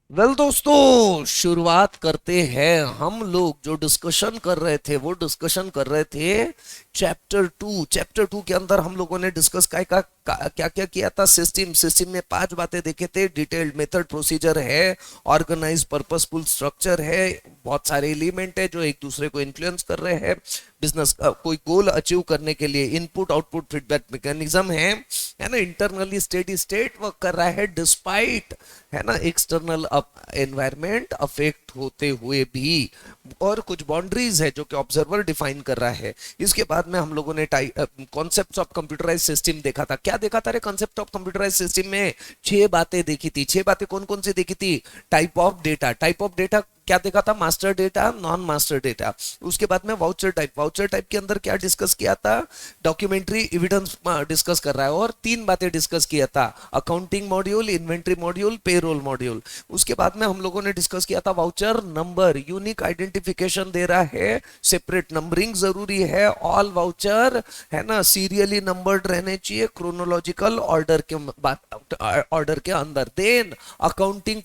दोस्तों, शुरुआत करते हैं। हम लोग जो डिस्कशन कर रहे थे वो डिस्कशन कर रहे थे चैप्टर टू के अंदर हम लोगों ने डिस्कस क्या क्या किया था। सिस्टम में 5 बातें देखे थे। डिटेल्ड मेथड प्रोसीजर है, ऑर्गेनाइज पर्पसफुल स्ट्रक्चर है, बहुत सारे एलिमेंट है जो एक दूसरे को इन्फ्लुएंस कर रहे हैं। बिजनेस का कोई गोल अचीव करने के लिए इनपुट आउटपुट फीडबैक मैकेनिज्म है ना। इंटरनली स्टेडी स्टेट वर्क कर रहा है डिस्पाइट, है ना, एक्सटर्नल एनवायरमेंट अफेक्ट होते हुए भी। और कुछ बाउंड्रीज है जो कि ऑब्जर्वर डिफाइन कर रहा है। इसके बाद में हम लोगों ने कॉन्सेप्ट ऑफ कंप्यूटराइज सिस्टम देखा था। क्या देखा था रे कॉन्सेप्ट ऑफ कंप्यूटराइज सिस्टम में? 6 बातें देखी थी। 6 बातें कौन कौन सी देखी थी? टाइप ऑफ डेटा क्या देखा था? Master data, non master data. उसके बाद में वाउचर टाइप के अंदर क्या डिस्कस किया था? डॉक्यूमेंट्री एविडेंस डिस्कस कर रहा है। और 3 बातें डिस्कस किया था, accounting module, inventory module, payroll module. उसके बाद में हम लोगों ने डिस्कस किया था वाउचर नंबर, यूनिक आइडेंटिफिकेशन दे रहा है, सेपरेट नंबरिंग जरूरी है, ऑल वाउचर, है ना, सीरियली नंबर्ड रहने चाहिए, क्रोनोलॉजिकल ऑर्डर के अंदर। देन अकाउंटिंग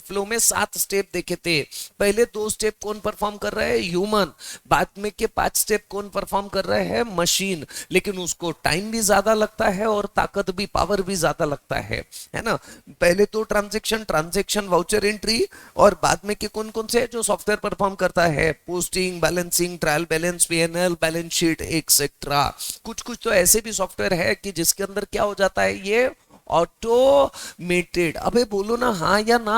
फ्लो में 7 स्टेप देखे थे। पहले 2 स्टेप कौन परफॉर्म कर रहा है? ह्यूमन। बाद में के 5 स्टेप कौन परफॉर्म कर रहा है? मशीन। लेकिन उसको टाइम भी ज्यादा लगता है और ताकत भी, पावर भी ज्यादा लगता है ना। पहले तो ट्रांजेक्शन वाउचर एंट्री, और बाद में के कौन कौन से जो सॉफ्टवेयर परफॉर्म करता है? Posting, balancing, trial balance, PNL, balance sheet, etcetera. कुछ कुछ तो ऐसे भी सॉफ्टवेयर है कि जिसके अंदर क्या हो जाता है, ये ऑटोमेटेड। अबे बोलो ना हाँ या ना।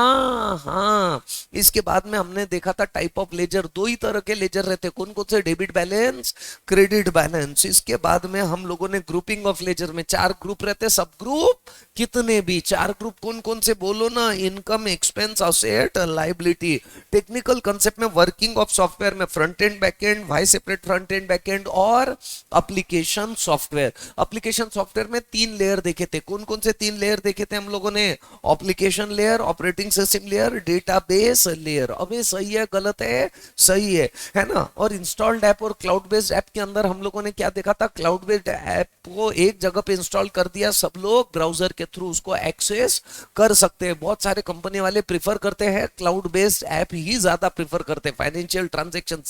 हाँ। इसके बाद में हमने देखा था टाइप ऑफ लेजर। 2 ही तरह के लेजर रहते, कौन कौन से? Debit balance, credit balance. इसके बाद में हम लोगों ने ग्रुपिंग ऑफ लेजर में 4 ग्रुप रहते। सब ग्रुप कितने भी 4 ग्रुप कौन कौन से? बोलो ना। Income, expense, asset, liability. Technical concept में वर्किंग ऑफ सॉफ्टवेयर में front end back end, why separate front end back end, और एप्लीकेशन सॉफ्टवेयर में 3 लेयर देखे थे। कौन कौन से 3 लेयर देखे थे हम लोगों ने? Application layer, operating system layer, database layer. अबे सही है गलत है? सही है ना। और इंस्टॉल्ड ऐप और क्लाउड बेस्ड ऐप के अंदर हम लोगों ने क्या देखा था? क्लाउड बेस्ड ऐप को एक जगह पे इंस्टॉल कर दिया, सब लोग ब्राउजर के थ्रू उसको एक्सेस कर सकते हैं। बहुत सारे कंपनी वाले प्रिफर करते हैं क्लाउड बेस्ड ऐप ही ज्यादा प्रिफर करते हैं। फाइनेंशियल ट्रांजेक्शन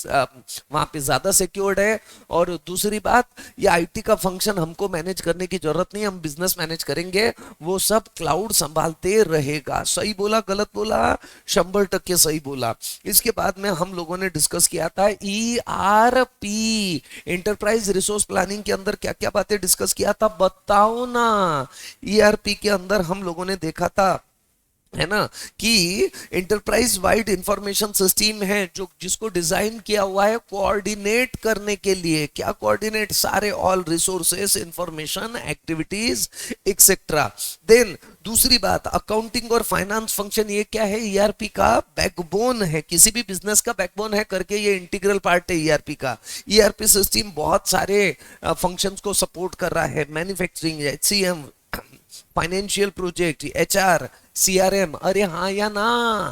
वहां पे ज्यादा सिक्योर्ड है। और दूसरी बात, ये आईटी का फंक्शन हमको मैनेज करने की जरूरत नहीं, हम बिजनेस मैनेज करेंगे, वो सब क्लाउड संभालते रहेगा। सही बोला गलत बोला? 100% सही बोला। इसके बाद में हम लोगों ने डिस्कस किया था ईआरपी, इंटरप्राइज रिसोर्स प्लानिंग के अंदर क्या क्या बातें डिस्कस किया था बताओ ना। ईआरपी के अंदर हम लोगों ने देखा था, है ना, कि इंटरप्राइज वाइड इंफॉर्मेशन सिस्टम है जो जिसको डिजाइन किया हुआ है कोऑर्डिनेट करने के लिए। क्या कोऑर्डिनेट? सारे all resources, information, activities, etcetera. Then दूसरी बात, अकाउंटिंग और फाइनेंस फंक्शन, ये क्या है? ईआरपी का बैकबोन है, किसी भी बिजनेस का बैकबोन है करके, ये इंटीग्रल पार्ट है ईआरपी का। ईआरपी सिस्टम बहुत सारे फंक्शंस को सपोर्ट कर रहा है। Manufacturing, HCM, financial project, HR, CRM. अरे हाँ या ना?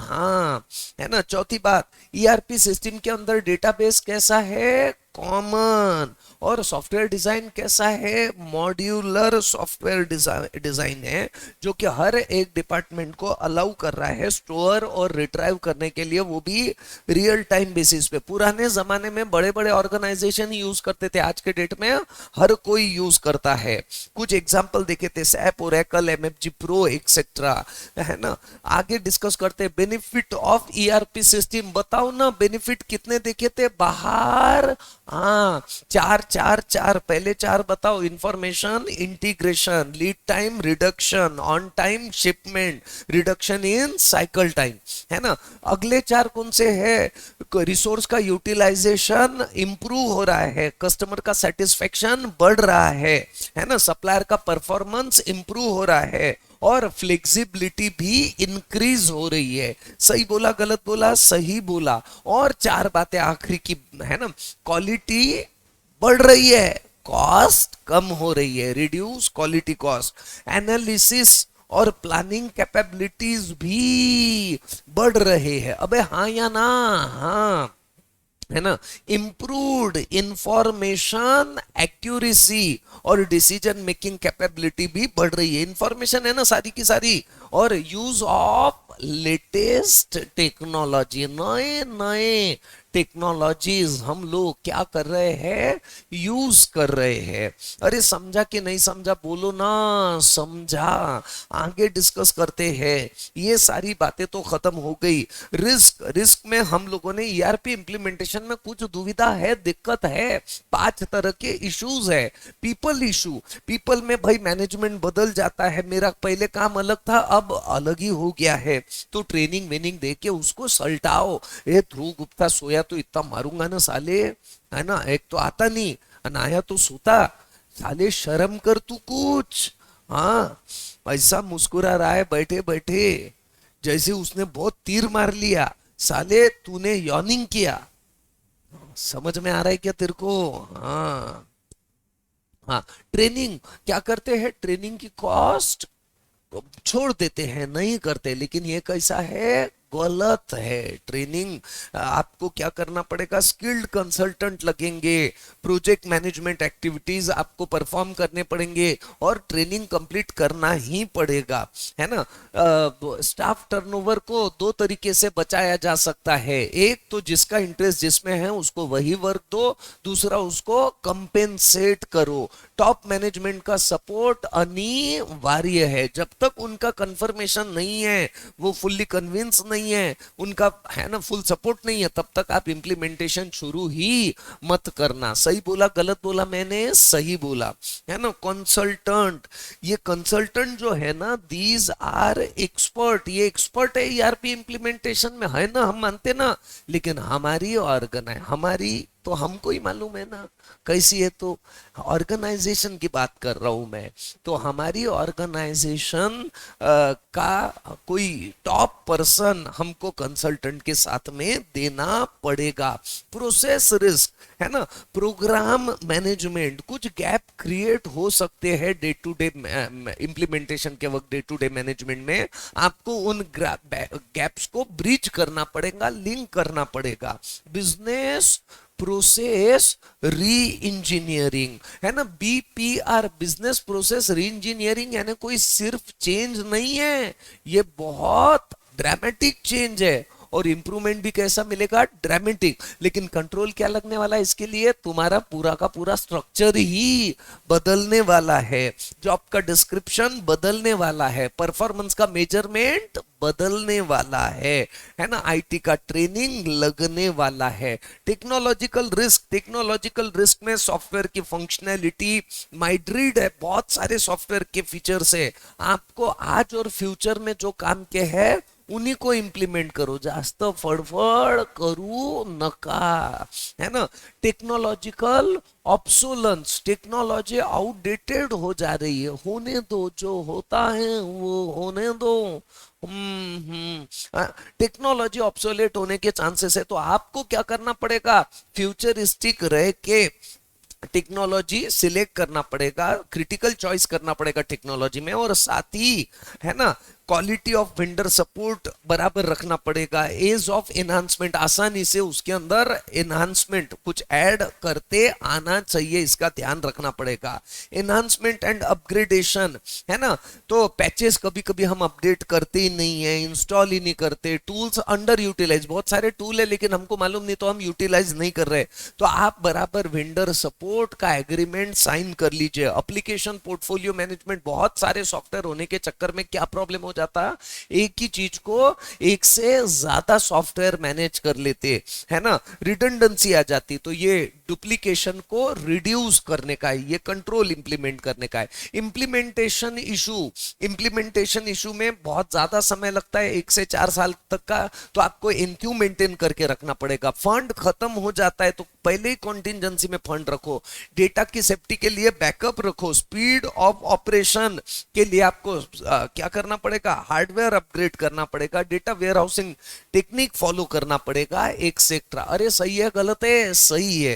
हाँ, है ना। चौथी बात, ईआरपी सिस्टम के अंदर डेटाबेस कैसा है? कॉमन। और सॉफ्टवेयर डिजाइन कैसा है? मॉड्यूलर सॉफ्टवेयर डिजाइन है, जो कि हर एक डिपार्टमेंट को अलाउ कर रहा है स्टोर और रिट्राइव करने के लिए, वो भी रियल टाइम बेसिस पे। पुराने जमाने में बड़े बड़े ऑर्गेनाइजेशन यूज करते थे, आज के डेट में हर कोई यूज करता है। कुछ एग्जांपल देखे थे, SAP, Oracle, MFG pro, etcetera, है ना। आगे डिस्कस करते हैं बेनिफिट ऑफ ईआरपी सिस्टम। बताओ ना, बेनिफिट कितने देखे थे बाहर? हाँ, चार चार चार। पहले 4 बताओ। Information integration, lead time reduction, on time shipment, reduction in cycle time, है ना। अगले 4 कौन से है? रिसोर्स का यूटिलाइजेशन इंप्रूव हो रहा है, कस्टमर का सेटिस्फेक्शन बढ़ रहा है ना, सप्लायर का परफॉर्मेंस इंप्रूव हो रहा है, और फ्लेक्सिबिलिटी भी इंक्रीज हो रही है। सही बोला गलत बोला? सही बोला। और 4 बातें आखिरी की, है ना। क्वालिटी बढ़ रही है, कॉस्ट कम हो रही है, रिड्यूस क्वालिटी कॉस्ट। एनालिसिस और प्लानिंग कैपेबिलिटीज भी बढ़ रहे हैं। अबे हाँ या ना? हाँ, है ना। इम्प्रूव्ड इंफॉर्मेशन एक्यूरेसी और डिसीजन मेकिंग कैपेबिलिटी भी बढ़ रही है। इंफॉर्मेशन है ना सारी की सारी, और यूज ऑफ लेटेस्ट टेक्नोलॉजी, नए नए टेक्नोलॉजीज हम लोग क्या कर रहे हैं, यूज कर रहे हैं। अरे समझा कि नहीं समझा, बोलो ना, समझा, आगे डिस्कस करते हैं। ये सारी बातें तो खत्म हो गई। रिस्क, रिस्क में हम लोगों ने ईआरपी इंप्लीमेंटेशन में कुछ दुविधा है, दिक्कत है, 5 तरह के इश्यूज है। पीपल इशू, पीपल में भाई मैनेजमेंट बदल जाता है, मेरा पहले काम अलग था अब अलग ही हो गया है, तो ट्रेनिंग वेनिंग दे के उसको सल्टाओ। ये ध्रुव गुप्ता सोया तो इतना मारूंगा ना साले, है ना, एक तो आता नहीं, अनाया तो सोता, साले शर्म कर तू कुछ। हाँ, ऐसा मुस्कुरा रहा है बैठे बैठे जैसे उसने बहुत तीर मार लिया, साले तूने यॉर्निंग किया। समझ में आ रहा है क्या तेरे को? हाँ हाँ। ट्रेनिंग क्या करते हैं, ट्रेनिंग की कॉस्ट छोड़ देते हैं, नहीं करते, लेकिन ये कैसा है, गलत है। ट्रेनिंग आपको क्या करना पड़ेगा, स्किल्ड कंसल्टेंट लगेंगे, प्रोजेक्ट मैनेजमेंट एक्टिविटीज आपको परफॉर्म करने पड़ेंगे और ट्रेनिंग कंप्लीट करना ही पड़ेगा, है ना। स्टाफ टर्नओवर को 2 तरीके से बचाया जा सकता है। एक तो जिसका इंटरेस्ट जिसमें है उसको वही वर्क दो, दूसरा उसको कंपेंसेट करो। टॉप मैनेजमेंट का सपोर्ट अनिवार्य है, जब तक उनका कंफर्मेशन नहीं है, वो फुल्ली कन्विंस नहीं है, उनका है ना फुल सपोर्ट नहीं है, तब तक आप इंप्लीमेंटेशन शुरू ही मत करना। सही बोला गलत बोला मैंने? सही बोला, है ना। कंसल्टेंट, ये कंसल्टेंट जो है ना, दीज आर एक्सपर्ट, ये एक्सपर्ट है ईआरपी इंप्लीमेंटेशन में, है ना, हम मानते ना, लेकिन हमारी ऑर्गेनाइज, हमारी तो हमको ही मालूम है ना कैसी है, तो ऑर्गेनाइजेशन की बात कर रहा हूं मैं। तो हमारी ऑर्गेनाइजेशन का कोई टॉप पर्सन हमको कंसल्टेंट के साथ में देना पड़ेगा। प्रोसेस रिस्क, है ना, प्रोग्राम मैनेजमेंट, कुछ गैप क्रिएट हो सकते हैं डे टू डे इंप्लीमेंटेशन के वक्त, डे टू डे मैनेजमेंट में आपको उन गैप्स को ब्रिज करना पड़ेगा, लिंक करना पड़ेगा। बिजनेस प्रोसेस री इंजीनियरिंग, है ना, बीपीआर, बिजनेस प्रोसेस री इंजीनियरिंग, यानी कोई सिर्फ चेंज नहीं है, ये बहुत ड्रामेटिक चेंज है। और इंप्रूवमेंट भी कैसा मिलेगा, ड्रामेटिक। लेकिन कंट्रोल क्या लगने वाला है इसके लिए, तुम्हारा पूरा का पूरा स्ट्रक्चर ही बदलने वाला है, जॉब का डिस्क्रिप्शन बदलने वाला है, परफॉर्मेंस का मेजरमेंट बदलने वाला है ना, आईटी का ट्रेनिंग लगने वाला है। टेक्नोलॉजिकल रिस्क, टेक्नोलॉजिकल रिस्क में सॉफ्टवेयर की फंक्शनैलिटी माइड्रिड है, बहुत सारे सॉफ्टवेयर के फीचर्स है, आपको आज और फ्यूचर में जो काम के है उन्हीं को इंप्लीमेंट करो, जास्त फड़फड़ करू नका, है ना। टेक्नोलॉजिकल ऑब्सोलेंस, टेक्नोलॉजी आउटडेटेड हो जा रही है, होने दो, जो होता है वो होने दो। टेक्नोलॉजी ऑब्सोलेट होने के चांसेस है, तो आपको क्या करना पड़ेगा, फ्यूचरिस्टिक रह के टेक्नोलॉजी सिलेक्ट करना पड़ेगा, क्रिटिकल चॉइस करना पड़ेगा टेक्नोलॉजी में, और साथ ही, है ना, क्वालिटी ऑफ वेंडर सपोर्ट बराबर रखना पड़ेगा। एज ऑफ एनहांसमेंट, आसानी से उसके अंदर एनहांसमेंट कुछ ऐड करते आना चाहिए, इसका ध्यान रखना पड़ेगा। एनहांसमेंट एंड अपग्रेडेशन, है ना, तो पैचेस कभी कभी हम अपडेट करते ही नहीं है, इंस्टॉल ही नहीं करते, टूल्स अंडर यूटिलाइज, बहुत सारे टूल है लेकिन हमको मालूम नहीं तो हम यूटिलाइज नहीं कर रहे, तो आप बराबर वेंडर सपोर्ट का एग्रीमेंट साइन कर लीजिए। एप्लीकेशन पोर्टफोलियो मैनेजमेंट, बहुत सारे सॉफ्टवेयर होने के चक्कर में क्या प्रॉब्लम हो जाता, एक ही चीज को एक से ज्यादा सॉफ्टवेयर मैनेज कर लेते, है ना, रिडंडेंसी आ जाती, तो ये डुप्लीकेशन को रिड्यूस करने का है, ये कंट्रोल इंप्लीमेंट करने का है। इंप्लीमेंटेशन इशू, इंप्लीमेंटेशन इशू में बहुत ज्यादा समय लगता है, 1 से 4 साल तक का, तो आपको एनक्यू मेंटेन करके रखना पड़ेगा। फंड खत्म हो जाता है तो पहले ही कॉन्टिजेंसी में फंड रखो, डेटा की सेफ्टी के लिए बैकअप रखो, स्पीड ऑफ ऑपरेशन के लिए आपको क्या करना पड़ेगा, हार्डवेयर अपग्रेड करना पड़ेगा, data warehousing technique follow करना पड़ेगा, एक्सेट्रा। अरे सही है गलत है? सही है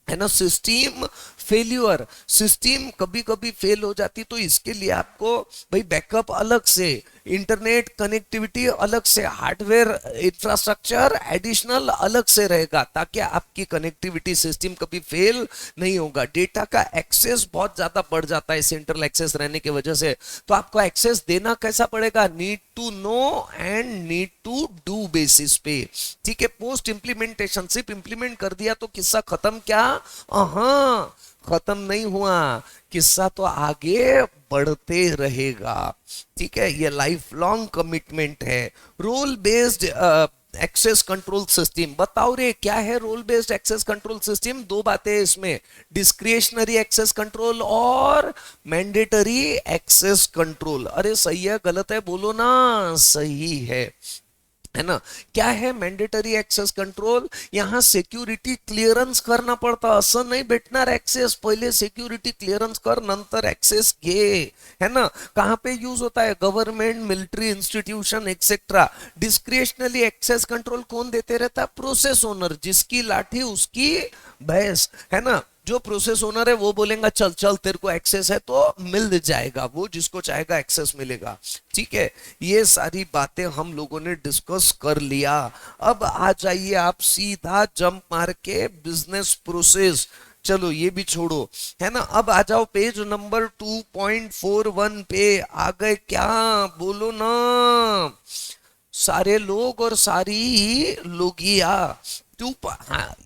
ना। सिस्टम फेल्यूर, सिस्टम कभी कभी फेल हो जाती तो इसके लिए आपको भाई बैकअप अलग से, इंटरनेट कनेक्टिविटी अलग से, हार्डवेयर इंफ्रास्ट्रक्चर एडिशनल अलग से रहेगा, ताकि आपकी कनेक्टिविटी सिस्टम कभी फेल नहीं होगा। डेटा का एक्सेस बहुत ज्यादा बढ़ जाता है सेंट्रल एक्सेस रहने की वजह से, तो आपको एक्सेस देना कैसा पड़ेगा, need to know and need to do basis पे। ठीक है, पोस्ट इंप्लीमेंटेशन सिर्फ इंप्लीमेंट कर दिया तो किस्सा खत्म क्या? हाँ, खत्म नहीं हुआ, किस्सा तो आगे बढ़ते रहेगा। ठीक है, ये लाइफ लॉन्ग कमिटमेंट है। Role based access control system, बताओ रे क्या है role based access control system? दो बातें इसमें, डिस्क्रिशनरी एक्सेस कंट्रोल और मैंडेटरी एक्सेस कंट्रोल। अरे सही है गलत है बोलो ना, सही है ना। क्या है मैंडेटरी एक्सेस कंट्रोल? यहां सिक्युरिटी क्लियरन्स करना पड़ता, असं नाही भेटणार एक्सेस, पहले सिक्युरिटी क्लियरन्स कर नंतर एक्सेस घे, है ना। कहां पे यूज होता है? Government, military institution etcetera. Discretionary access control कौन देते रहता है? प्रोसेस ओनर, जिसकी लाठी उसकी भैंस, है ना। जो प्रोसेस ओनर है वो बोलेगा चल चल तेरे को एक्सेस है तो मिल जाएगा, वो जिसको चाहेगा एक्सेस मिलेगा। ठीक है, ये सारी बातें हम लोगों ने डिस्कस कर लिया। अब आ जाइए आप सीधा जंप मार के बिजनेस प्रोसेस, चलो ये भी छोड़ो, है ना। अब आ जाओ पेज नंबर 2.41 पे, आ गए क्या? बोलो ना सारे लोग और सारी लोगिया।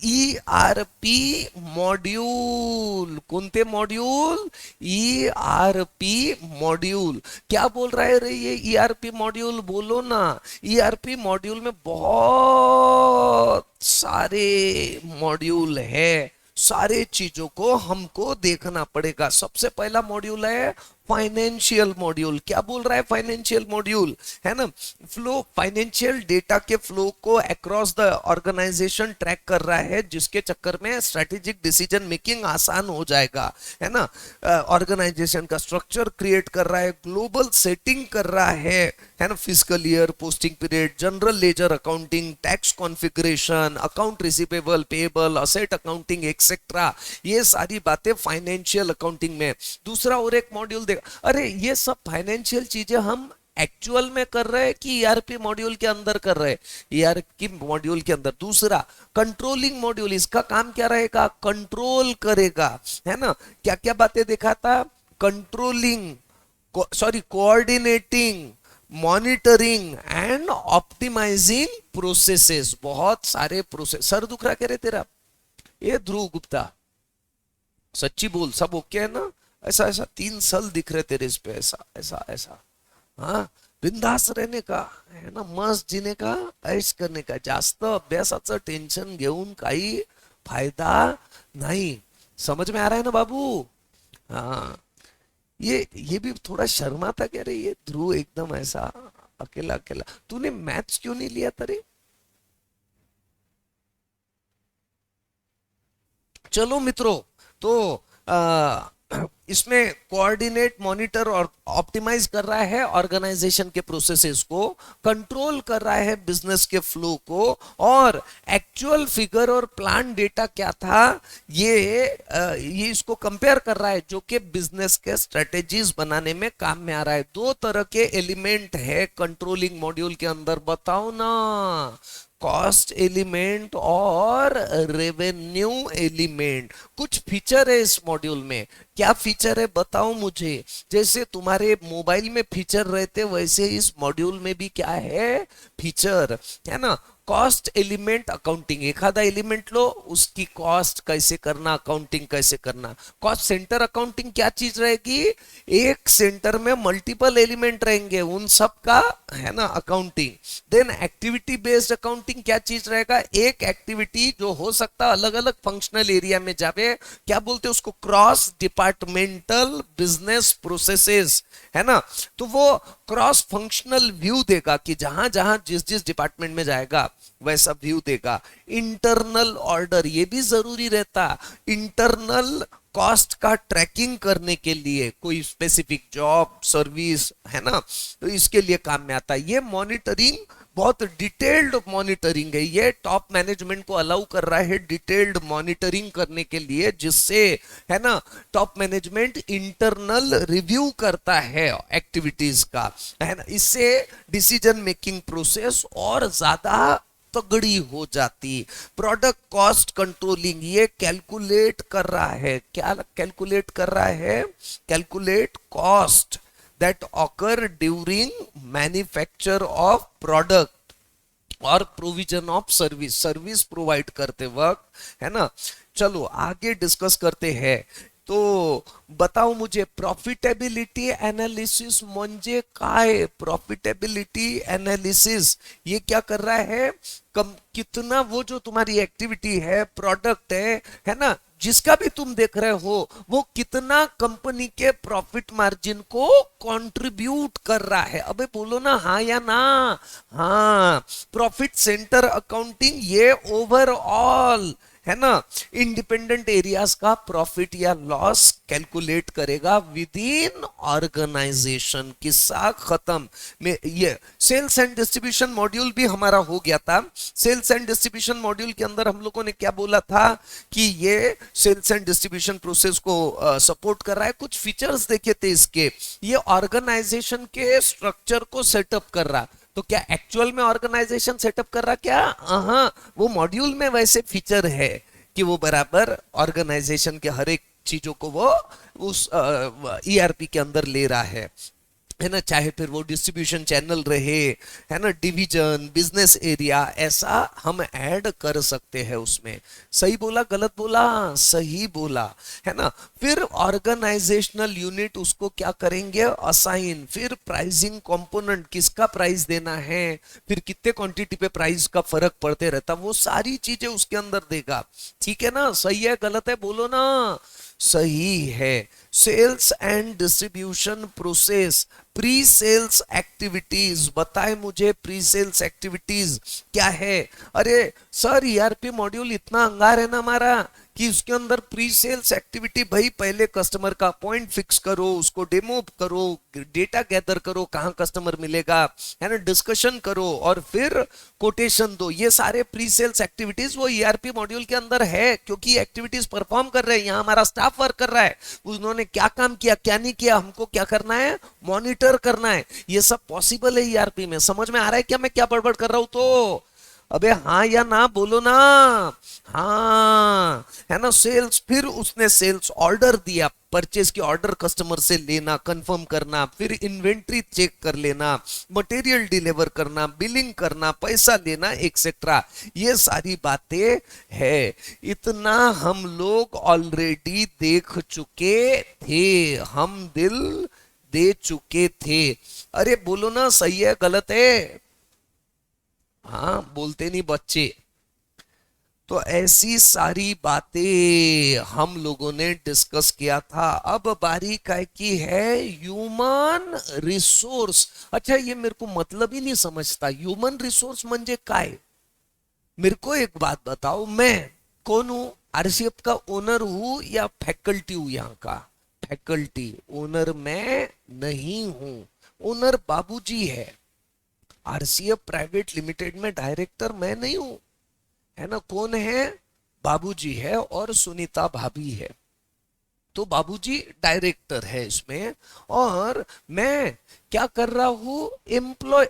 ERP मॉड्यूल, कोणते मॉड्यूल? ERP module. क्या बोल रहा है रे ये ERP मॉड्यूल? बोलो ना। ERP मॉड्यूल में बहुत सारे मॉड्यूल है, सारे चीजों को हमको देखना पड़ेगा। सबसे पहला मॉड्यूल है फाइनेंशियल मॉड्यूल। क्या बोल रहा है फाइनेंशियल मॉड्यूल? है ना, फ्लो, फाइनेंशियल डेटा के फ्लो को अक्रॉस द ऑर्गेनाइजेशन ट्रैक कर रहा है, जिसके चक्कर में स्ट्रेटेजिक डिसीजन मेकिंग आसान हो जाएगा, है ना। ऑर्गेनाइजेशन का स्ट्रक्चर क्रिएट कर रहा है, ग्लोबल सेटिंग कर रहा है ना, fiscal year, posting period, general ledger accounting, tax configuration, account receivable, payable, asset accounting etcetera, ये सारी बातें फाइनेंशियल अकाउंटिंग में। दूसरा और एक मॉड्यूल देख, अरे ये सब फाइनेंशियल चीजें हम एक्चुअल में कर रहे हैं कि ईआरपी मॉड्यूल के अंदर कर रहे हैं? ईआरपी मॉड्यूल के अंदर। दूसरा कंट्रोलिंग मॉड्यूल, इसका काम क्या रहेगा? कंट्रोल करेगा, है ना। क्या क्या बातें देखा था? Controlling, coordinating, monitoring and optimizing processes. बहुत सारे प्रोसेस। सर दुख रहा कह रहे तेरा? ये ध्रुव गुप्ता, सच्ची बोल, सब ओके है ना? ऐसा ऐसा 3 साल दिख रहे तेरे इस पे, ऐसा ऐसा ऐसा। हाँ, बिंदास रहने का, है ना, मस्त जीने का, ऐश करने का, जास्त अभ्यासाचं टेन्शन घेऊन काही फायदा नहीं। समझ में आ रहा है ना बाबू? हाँ, ये भी थोड़ा शर्माता कह रही है ध्रुव, एकदम ऐसा अकेला अकेला। तूने मैथ्स क्यों नहीं लिया तेरे? चलो मित्रों, तो इसमें कोऑर्डिनेट, मॉनिटर और ऑप्टिमाइज कर रहा है ऑर्गेनाइजेशन के प्रोसेसेस को, कंट्रोल कर रहा है बिजनेस के फ्लो को, और एक्चुअल फिगर और प्लान डेटा क्या था ये इसको कंपेयर कर रहा है, जो कि बिजनेस के स्ट्रेटेजीज बनाने में काम में आ रहा है। 2 तरह के एलिमेंट है कंट्रोलिंग मॉड्यूल के अंदर, बताओ ना। कॉस्ट एलिमेंट और रेवेन्यू एलिमेंट। कुछ फीचर है इस मॉड्यूल में। क्या फीचर है बताओ मुझे? जैसे तुम्हारे मोबाइल में फीचर रहते वैसे इस मॉड्यूल में भी क्या है? फीचर, है ना। कॉस्ट एलिमेंट अकाउंटिंग, एखादा एलिमेंट लो, उसकी कॉस्ट कैसे करना, अकाउंटिंग कैसे करना। कॉस्ट सेंटर अकाउंटिंग क्या चीज रहेगी? एक सेंटर में मल्टीपल एलिमेंट रहेंगे, उन सब का, है ना, accounting. Then activity based accounting क्या चीज रहेगा? एक एक्टिविटी जो हो सकता अलग अलग फंक्शनल एरिया में जावे, क्या बोलते हैं उसको? क्रॉस डिपार्टमेंटल बिजनेस प्रोसेसेस, है ना। तो वो क्रॉस फंक्शनल व्यू देगा कि जहां जहां जिस जिस डिपार्टमेंट में जाएगा वैसा व्यू देगा। इंटरनल ऑर्डर, ये भी जरूरी रहता। इंटरनल कॉस्ट का ट्रैकिंग करने के लिए, कोई स्पेसिफिक जॉब सर्विस है ना, तो इसके लिए काम में आता है। ये मॉनिटरिंग बहुत डिटेल्ड मॉनिटरिंग है, ये टॉप मैनेजमेंट को अलाउ कर रहा है डिटेल्ड मॉनिटरिंग करने के लिए, जिससे है ना टॉप मैनेजमेंट इंटरनल रिव्यू करता है एक्टिविटीज का, है ना। इससे डिसीजन मेकिंग प्रोसेस और ज्यादा तगड़ी हो जाती। प्रोडक्ट कॉस्ट कंट्रोलिंग ये कैलकुलेट कर रहा है, क्या कैलकुलेट कर रहा है, calculate cost that occur during manufacture of product और provision of service, service provide करते वक्त, है ना। चलो आगे डिस्कस करते हैं। तो बताओ मुझे प्रॉफिटेबिलिटी एनालिसिस म्हणजे काय, प्रॉफिटेबिलिटी एनालिसिस ये क्या कर रहा है, कम कितना वो जो तुम्हारी एक्टिविटी है, प्रोडक्ट है ना, जिसका भी तुम देख रहे हो वो कितना कंपनी के प्रॉफिट मार्जिन को कंट्रीब्यूट कर रहा है। अबे बोलो ना हाँ या ना। हाँ, प्रॉफिट सेंटर अकाउंटिंग ये ओवरऑल है ना इंडिपेंडेंट एरियाज का प्रॉफिट या लॉस कैलकुलेट करेगा विद इन ऑर्गेनाइजेशन। किस्सा खत्म में। ये सेल्स एंड डिस्ट्रीब्यूशन मॉड्यूल भी हमारा हो गया था। सेल्स एंड डिस्ट्रीब्यूशन मॉड्यूल के अंदर हम लोगों ने क्या बोला था कि ये सेल्स एंड डिस्ट्रीब्यूशन प्रोसेस को सपोर्ट कर रहा है। कुछ फीचर्स देखे थे इसके, ये ऑर्गेनाइजेशन के स्ट्रक्चर को सेटअप कर रहा। तो क्या एक्चुअल में ऑर्गेनाइजेशन सेटअप कर रहा क्या? हाँ, वो मॉड्यूल में वैसे फीचर है कि वो बराबर ऑर्गेनाइजेशन के हर एक चीजों को वो उस ईआरपी के अंदर ले रहा है ना। चाहे फिर वो डिस्ट्रीब्यूशन चैनल रहे, है ना, डिवीजन, बिजनेस एरिया, ऐसा हम ऐड कर सकते हैं उसमें। सही बोला गलत बोला? सही बोला, है ना। फिर ऑर्गेनाइजेशनल यूनिट उसको क्या करेंगे, असाइन। फिर प्राइसिंग कंपोनेंट, किसका प्राइस देना है, फिर कितने क्वांटिटी पे प्राइस का फर्क पड़ते रहता, वो सारी चीजें उसके अंदर देगा। ठीक है ना? सही है गलत है बोलो ना। सही है। Sales and distribution process, pre sales activities. बताए मुझे प्री सेल्स एक्टिविटीज क्या है? अरे सर ईआरपी मॉड्यूल इतना अंगार है ना हमारा कि उसके अंदर प्री सेल्स एक्टिविटी, भाई पहले कस्टमर का पॉइंट फिक्स करो, उसको डेमो करो, डेटा गैदर करो कहां कस्टमर मिलेगा, है ना, डिस्कशन करो और फिर कोटेशन दो। ये सारे प्री सेल्स एक्टिविटीज वो ईआरपी मॉड्यूल के अंदर है, क्योंकि एक्टिविटीज परफॉर्म कर रहे हैं। यहाँ हमारा स्टाफ वर्क कर रहा है, उन्होंने क्या काम किया क्या नहीं किया, हमको क्या करना है, मॉनिटर करना है। ये सब पॉसिबल है ईआरपी में। समझ में आ रहा है क्या मैं क्या बड़बड़ कर रहा हूं? तो अबे हाँ या ना बोलो ना। हाँ, है ना। सेल्स, फिर उसने सेल्स ऑर्डर दिया, परचेज की ऑर्डर कस्टमर से लेना, कंफर्म करना, फिर इन्वेंट्री चेक कर लेना, मटेरियल डिलीवर करना, बिलिंग करना, पैसा लेना, एक्सेट्रा। ये सारी बातें है। इतना हम लोग ऑलरेडी देख चुके थे, हम दिल दे चुके थे। अरे बोलो ना सही है गलत है? हाँ, बोलते नहीं बच्चे। तो ऐसी सारी बातें हम लोगों ने डिस्कस किया था। अब बारी काय की है, ह्यूमन रिसोर्स। अच्छा, ये मेरे को मतलब ही नहीं समझता, ह्यूमन रिसोर्स म्हणजे काय? मेरे को एक बात बताओ, मैं कौन हूं? आरसीएफ का ओनर हूं या फैकल्टी हूं? यहाँ का फैकल्टी। ओनर मैं नहीं हूं, ओनर बाबूजी है। आरसीएफ प्राइवेट लिमिटेड में डायरेक्टर मैं नहीं हूं, है ना। कौन है? बाबूजी है और सुनीता भाभी है। तो बाबूजी डायरेक्टर है इसमें, और मैं क्या कर रहा हूं,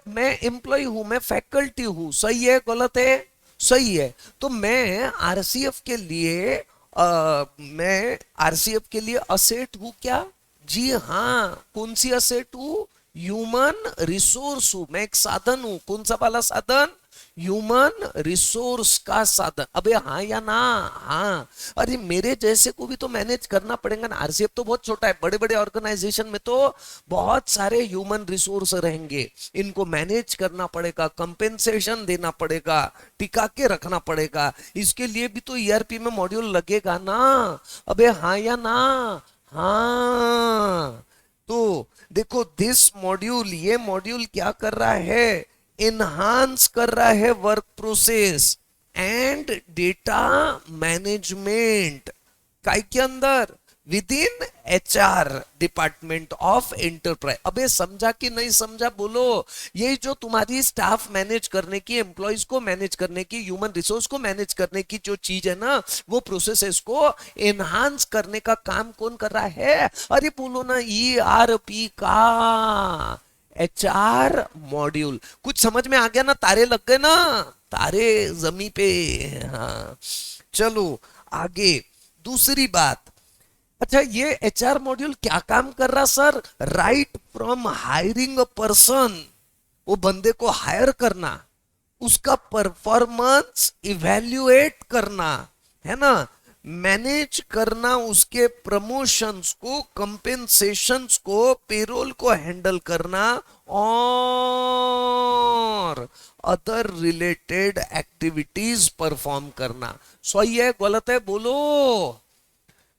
मैं एम्प्लॉय हूं, मैं फैकल्टी हूं। सही है गलत है? सही है। तो मैं आरसीएफ के लिए मैं आरसीएफ के लिए असेट हूं क्या? जी हाँ। कौन सी असेट हूं? ह्यूमन रिसोर्स हूं। मैं एक साधन हूं। कौन सा वाला साधन? ह्यूमन रिसोर्स का साधन। अबे हाँ या ना? हाँ। अरे मेरे जैसे को भी तो मैनेज करना पड़ेगा ना। आरसीएफ तो बहुत छोटा है, बड़े बड़े ऑर्गेनाइजेशन में तो बहुत सारे ह्यूमन रिसोर्स रहेंगे, इनको मैनेज करना पड़ेगा, कंपेंसेशन देना पड़ेगा, टिका के रखना पड़ेगा। इसके लिए भी तो ईआरपी में मॉड्यूल लगेगा ना। अबे हाँ या ना? हाँ। तो देखो दिस मॉड्यूल, ये मॉड्यूल क्या कर रहा है, इनहांस कर रहा है work process and data management. काय के अंदर? With in HR department of enterprise. अबे समझा कि नहीं समझा बोलो। ये जो तुम्हारी स्टाफ मैनेज करने की, एम्प्लॉयज को मैनेज करने की, ह्यूमन रिसोर्स को मैनेज करने की जो चीज है ना, वो प्रोसेसेस को एनहांस करने का काम कौन कर रहा है? अरे बोलो ना, ईआरपी का एचआर मॉड्यूल। कुछ समझ में आ गया ना? तारे लग गए ना, तारे जमी पे। हाँ चलो आगे, दूसरी बात। अच्छा, ये एचआर मॉड्यूल क्या काम कर रहा sir? Right from hiring a person, वो बंदे को हायर करना, उसका परफॉर्मेंस इवेल्युएट करना, है ना, मैनेज करना, उसके प्रमोशंस को, कंपेंसेशंस को, पेरोल को हैंडल करना, और अदर रिलेटेड एक्टिविटीज परफॉर्म करना। सही है गलत है बोलो?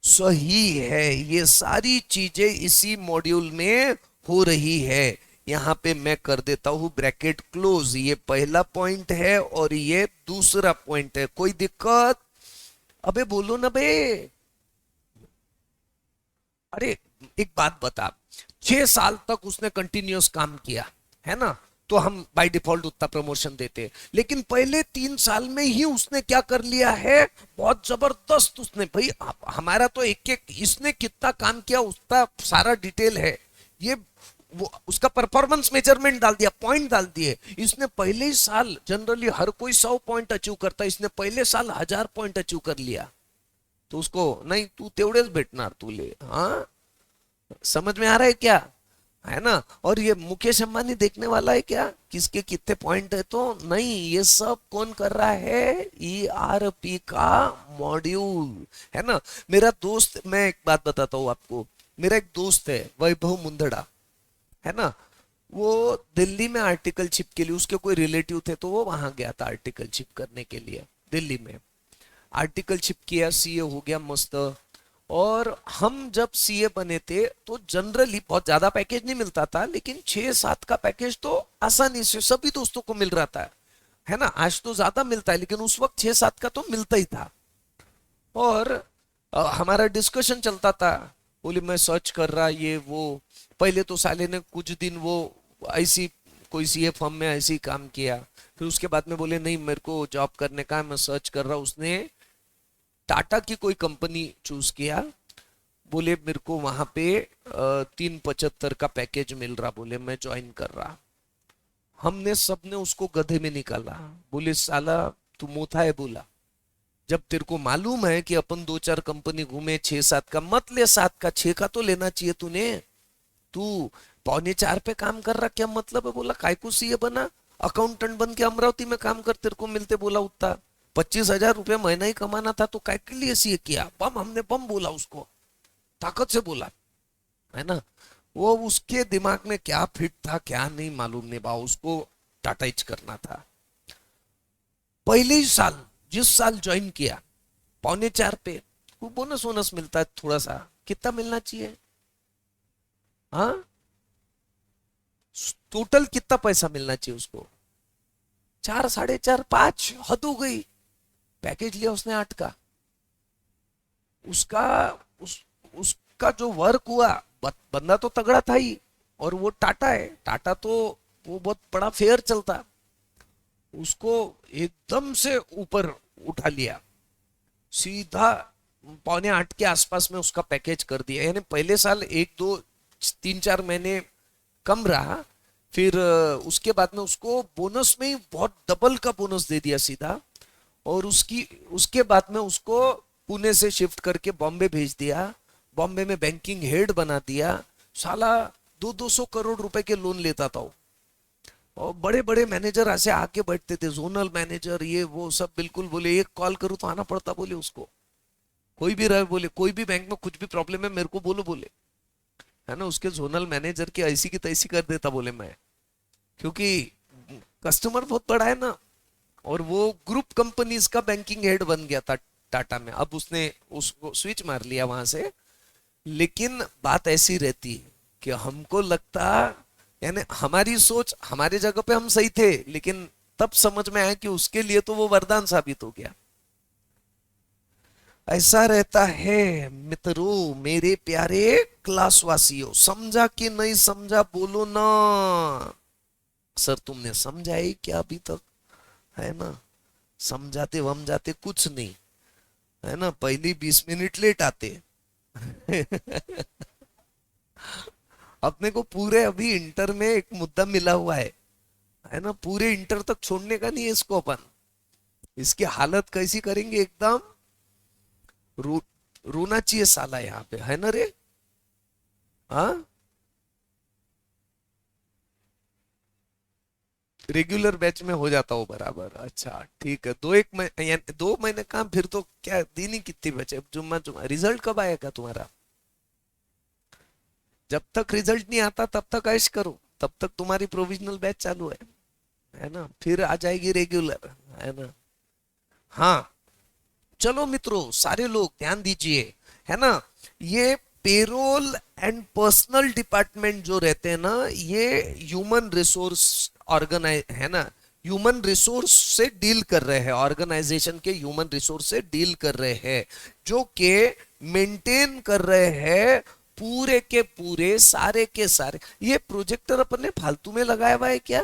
सही है, ये सारी चीजें इसी मॉड्यूल में हो रही है। यहां पे मैं कर देता हूं ब्रैकेट क्लोज। ये पहला पॉइंट है और ये दूसरा पॉइंट है। कोई दिक्कत? अबे बोलो ना बे। अरे एक बात बता, 6 साल तक उसने कंटिन्यूअस काम किया है ना, तो हम बाय डिफॉल्ट उतना प्रमोशन देते। लेकिन पहले 3 साल में ही उसने क्या कर लिया है, बहुत जबरदस्त। उसने भाई हमारा तो एक एक, इसने कितना काम किया उसका सारा डिटेल है। ये वो उसका परफॉर्मेंस मेजरमेंट डाल दिया, पॉइंट डाल दिए। इसने पहले ही साल, जनरली हर कोई 100 पॉइंट अचीव करता है, इसने पहले साल 1000 पॉइंट अचीव कर लिया। तो उसको नहीं, तू तेवढेच भेटणार तुले। हाँ समझ में आ रहा है क्या? है ना? और ये मुकेश अंबानी देखने वाला है क्या किसके कितने पॉइंट है? तो नहीं, ये सब कौन कर रहा है? ईआरपी का मॉड्यूल, है ना। मेरा दोस्त, मैं एक बात बताता हूँ आपको, मेरा एक दोस्त है वैभव मुंदड़ा, है ना। वो दिल्ली में आर्टिकलशिप के लिए, उसके कोई रिलेटिव थे तो वो वहां गया था आर्टिकलशिप करने के लिए दिल्ली में। आर्टिकलशिप किया, सीए हो गया मस्त। और हम जब सीए बने थे तो जनरली बहुत ज्यादा पैकेज नहीं मिलता था, लेकिन 6-7 का पैकेज तो आसानी से सभी दोस्तों को मिल रहा था, है ना। आज तो ज्यादा मिलता है, लेकिन उस वक्त 6-7 का तो मिलता ही था। और हमारा डिस्कशन चलता था, बोले मैं सर्च कर रहा ये वो। पहले तो साले ने कुछ दिन वो ऐसी कोई सीए फर्म में ऐसे ही काम किया, फिर उसके बाद में बोले नहीं मेरे को जॉब करने का है, मैं सर्च कर रहा हूँ। उसने टाटा की कोई कंपनी चूज किया, बोले मेरे को वहां पे 375 का पैकेज मिल रहा, बोले मैं ज्वाइन कर रहा। हमने सबने उसको गधे में निकाला, बोले साला तू मोथा है। बोला जब तेरे को मालूम है कि अपन 2-4 कंपनी घूमे, 6-7 का मत ले, 7 का 6 का तो लेना चाहिए तूने। तू 3.25 पे काम कर रहा, क्या मतलब है? बोला काय को सीए बना, अकाउंटेंट बन के अमरावती में काम कर, तेरे को मिलते बोला उतना 25,000 रुपये महीना ही कमाना था, तो काय के लिए सीए किया? बम, हमने बम बोला उसको, ताकत से बोला, है ना। वो उसके दिमाग में क्या फिट था क्या नहीं मालूम नहीं बा, उसको टाटाइज करना था। पहले ही साल, जिस साल ज्वाइन किया, 3.25 पे वो बोनस वोनस मिलता है थोड़ा सा। कितना मिलना चाहिए? हाँ, टोटल कितना पैसा मिलना चाहिए उसको? 4, 4.5, 5, हद हो गई। पैकेज लिया उसने 8 का। उसका उसका जो वर्क हुआ, बंदा तो तगड़ा था ही, और वो टाटा है, टाटा तो वो बहुत बड़ा फेयर चलता, उसको एकदम से ऊपर उठा लिया, सीधा 7.25 के आसपास में उसका पैकेज कर दिया। यानी पहले साल 1, 2, 3, 4 महीने कम रहा, फिर उसके बाद में उसको बोनस में ही बहुत डबल का बोनस दे दिया सीधा। और उसके बाद में उसको पुणे से शिफ्ट करके बॉम्बे भेज दिया, बॉम्बे में बैंकिंग हेड बना दिया। साला 200 करोड़ रुपए के लोन लेता था वो। और बड़े बड़े मैनेजर ऐसे आके बैठते थे, जोनल मैनेजर ये वो सब, बिल्कुल बोले एक कॉल करूँ तो आना पड़ता, बोले उसको कोई भी रहे, बोले कोई भी बैंक में कुछ भी प्रॉब्लम है मेरे को बोलो, बोले, है ना। उसके जोनल मैनेजर की ऐसी की तैसी कर देता, बोले मैं, क्योंकि कस्टमर बहुत बड़ा है ना। और वो ग्रुप कंपनीज का बैंकिंग हेड बन गया था टाटा में। अब उसने उसको स्विच मार लिया वहां से। लेकिन बात ऐसी रहती कि हमको लगता, यानी हमारी सोच, हमारी जगह पे हम सही थे, लेकिन तब समझ में आया कि उसके लिए तो वो वरदान साबित हो गया। ऐसा रहता है मित्रों, मेरे प्यारे क्लासवासियों। समझा कि नहीं समझा, बोलो ना। सर तुमने समझा ही क्या अभी तक, है ना? समझाते वमझाते कुछ नहीं, है ना? पहली 20 मिनट लेट आते। अपने को पूरे अभी इंटर में एक मुद्दा मिला हुआ है ना? पूरे इंटर तक छोड़ने का नहीं है इसको अपन। इसकी हालत कैसी करेंगे एकदम, रो, रोना चाहिए साला यहाँ पे, है ना रे? हाँ, रेगुलर बैच में हो जाता हो बराबर। अच्छा ठीक है, 2 1 महीने, यानी 2 महीने काम, फिर तो क्या दिन ही कितनी बचे। अब जुम्मा जुम्मा रिजल्ट कब आएगा तुम्हारा? जब तक रिजल्ट नहीं आता तब तक ऐश करो, तब तक तुम्हारी प्रोविजनल बैच चालू है ना? फिर आ जाएगी रेगुलर, है ना? हाँ, चलो मित्रों सारे लोग ध्यान दीजिए, है ना? ये पेरोल एंड पर्सनल डिपार्टमेंट जो रहते हैं ना, ये ह्यूमन रिसोर्स ऑर्गेनाइज, है ना? ह्यूमन रिसोर्स से डील कर रहे हैं, ऑर्गेनाइजेशन के ह्यूमन रिसोर्स से डील कर रहे हैं, जो कि मेंटेन कर रहे हैं पूरे के पूरे सारे के सारे। ये प्रोजेक्टर अपन ने फालतू में लगाया हुआ है क्या?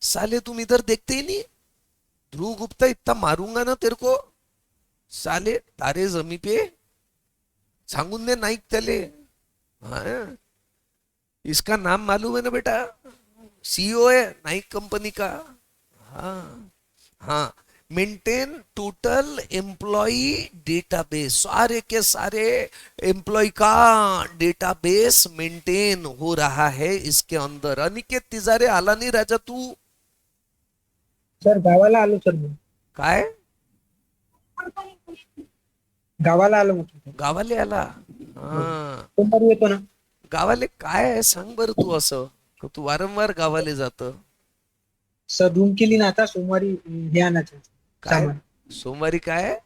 साले तुम इधर देखते ही नहीं। ध्रुव गुप्ता इतना मारूंगा ना तेरे को, साले तारे जमी पे सांगून दे नाइक तले। हाँ, इसका नाम मालूम है ना बेटा? सीईओ है नाइक कंपनी का। हाँ हाँ, मेंटेन टोटल एम्प्लॉय डेटाबेस, सारे के सारे एम्प्लॉय का डेटाबेस मेंटेन हो रहा है इसके अंदर। अनिकेत तिजारे आला नहीं राजा तू? सर गावाला आलो सर मी. काय? गावाला आलो म्हटलं. गावाले आला? हो. हा, सोमवारी येतो ना. गावाले काय आहे सांग बरं तू, असं का तू वारंवार गावाले जात? सर रूम केली ना आता सोमवारी हे आणायचं काय सामान. सोमवारी काय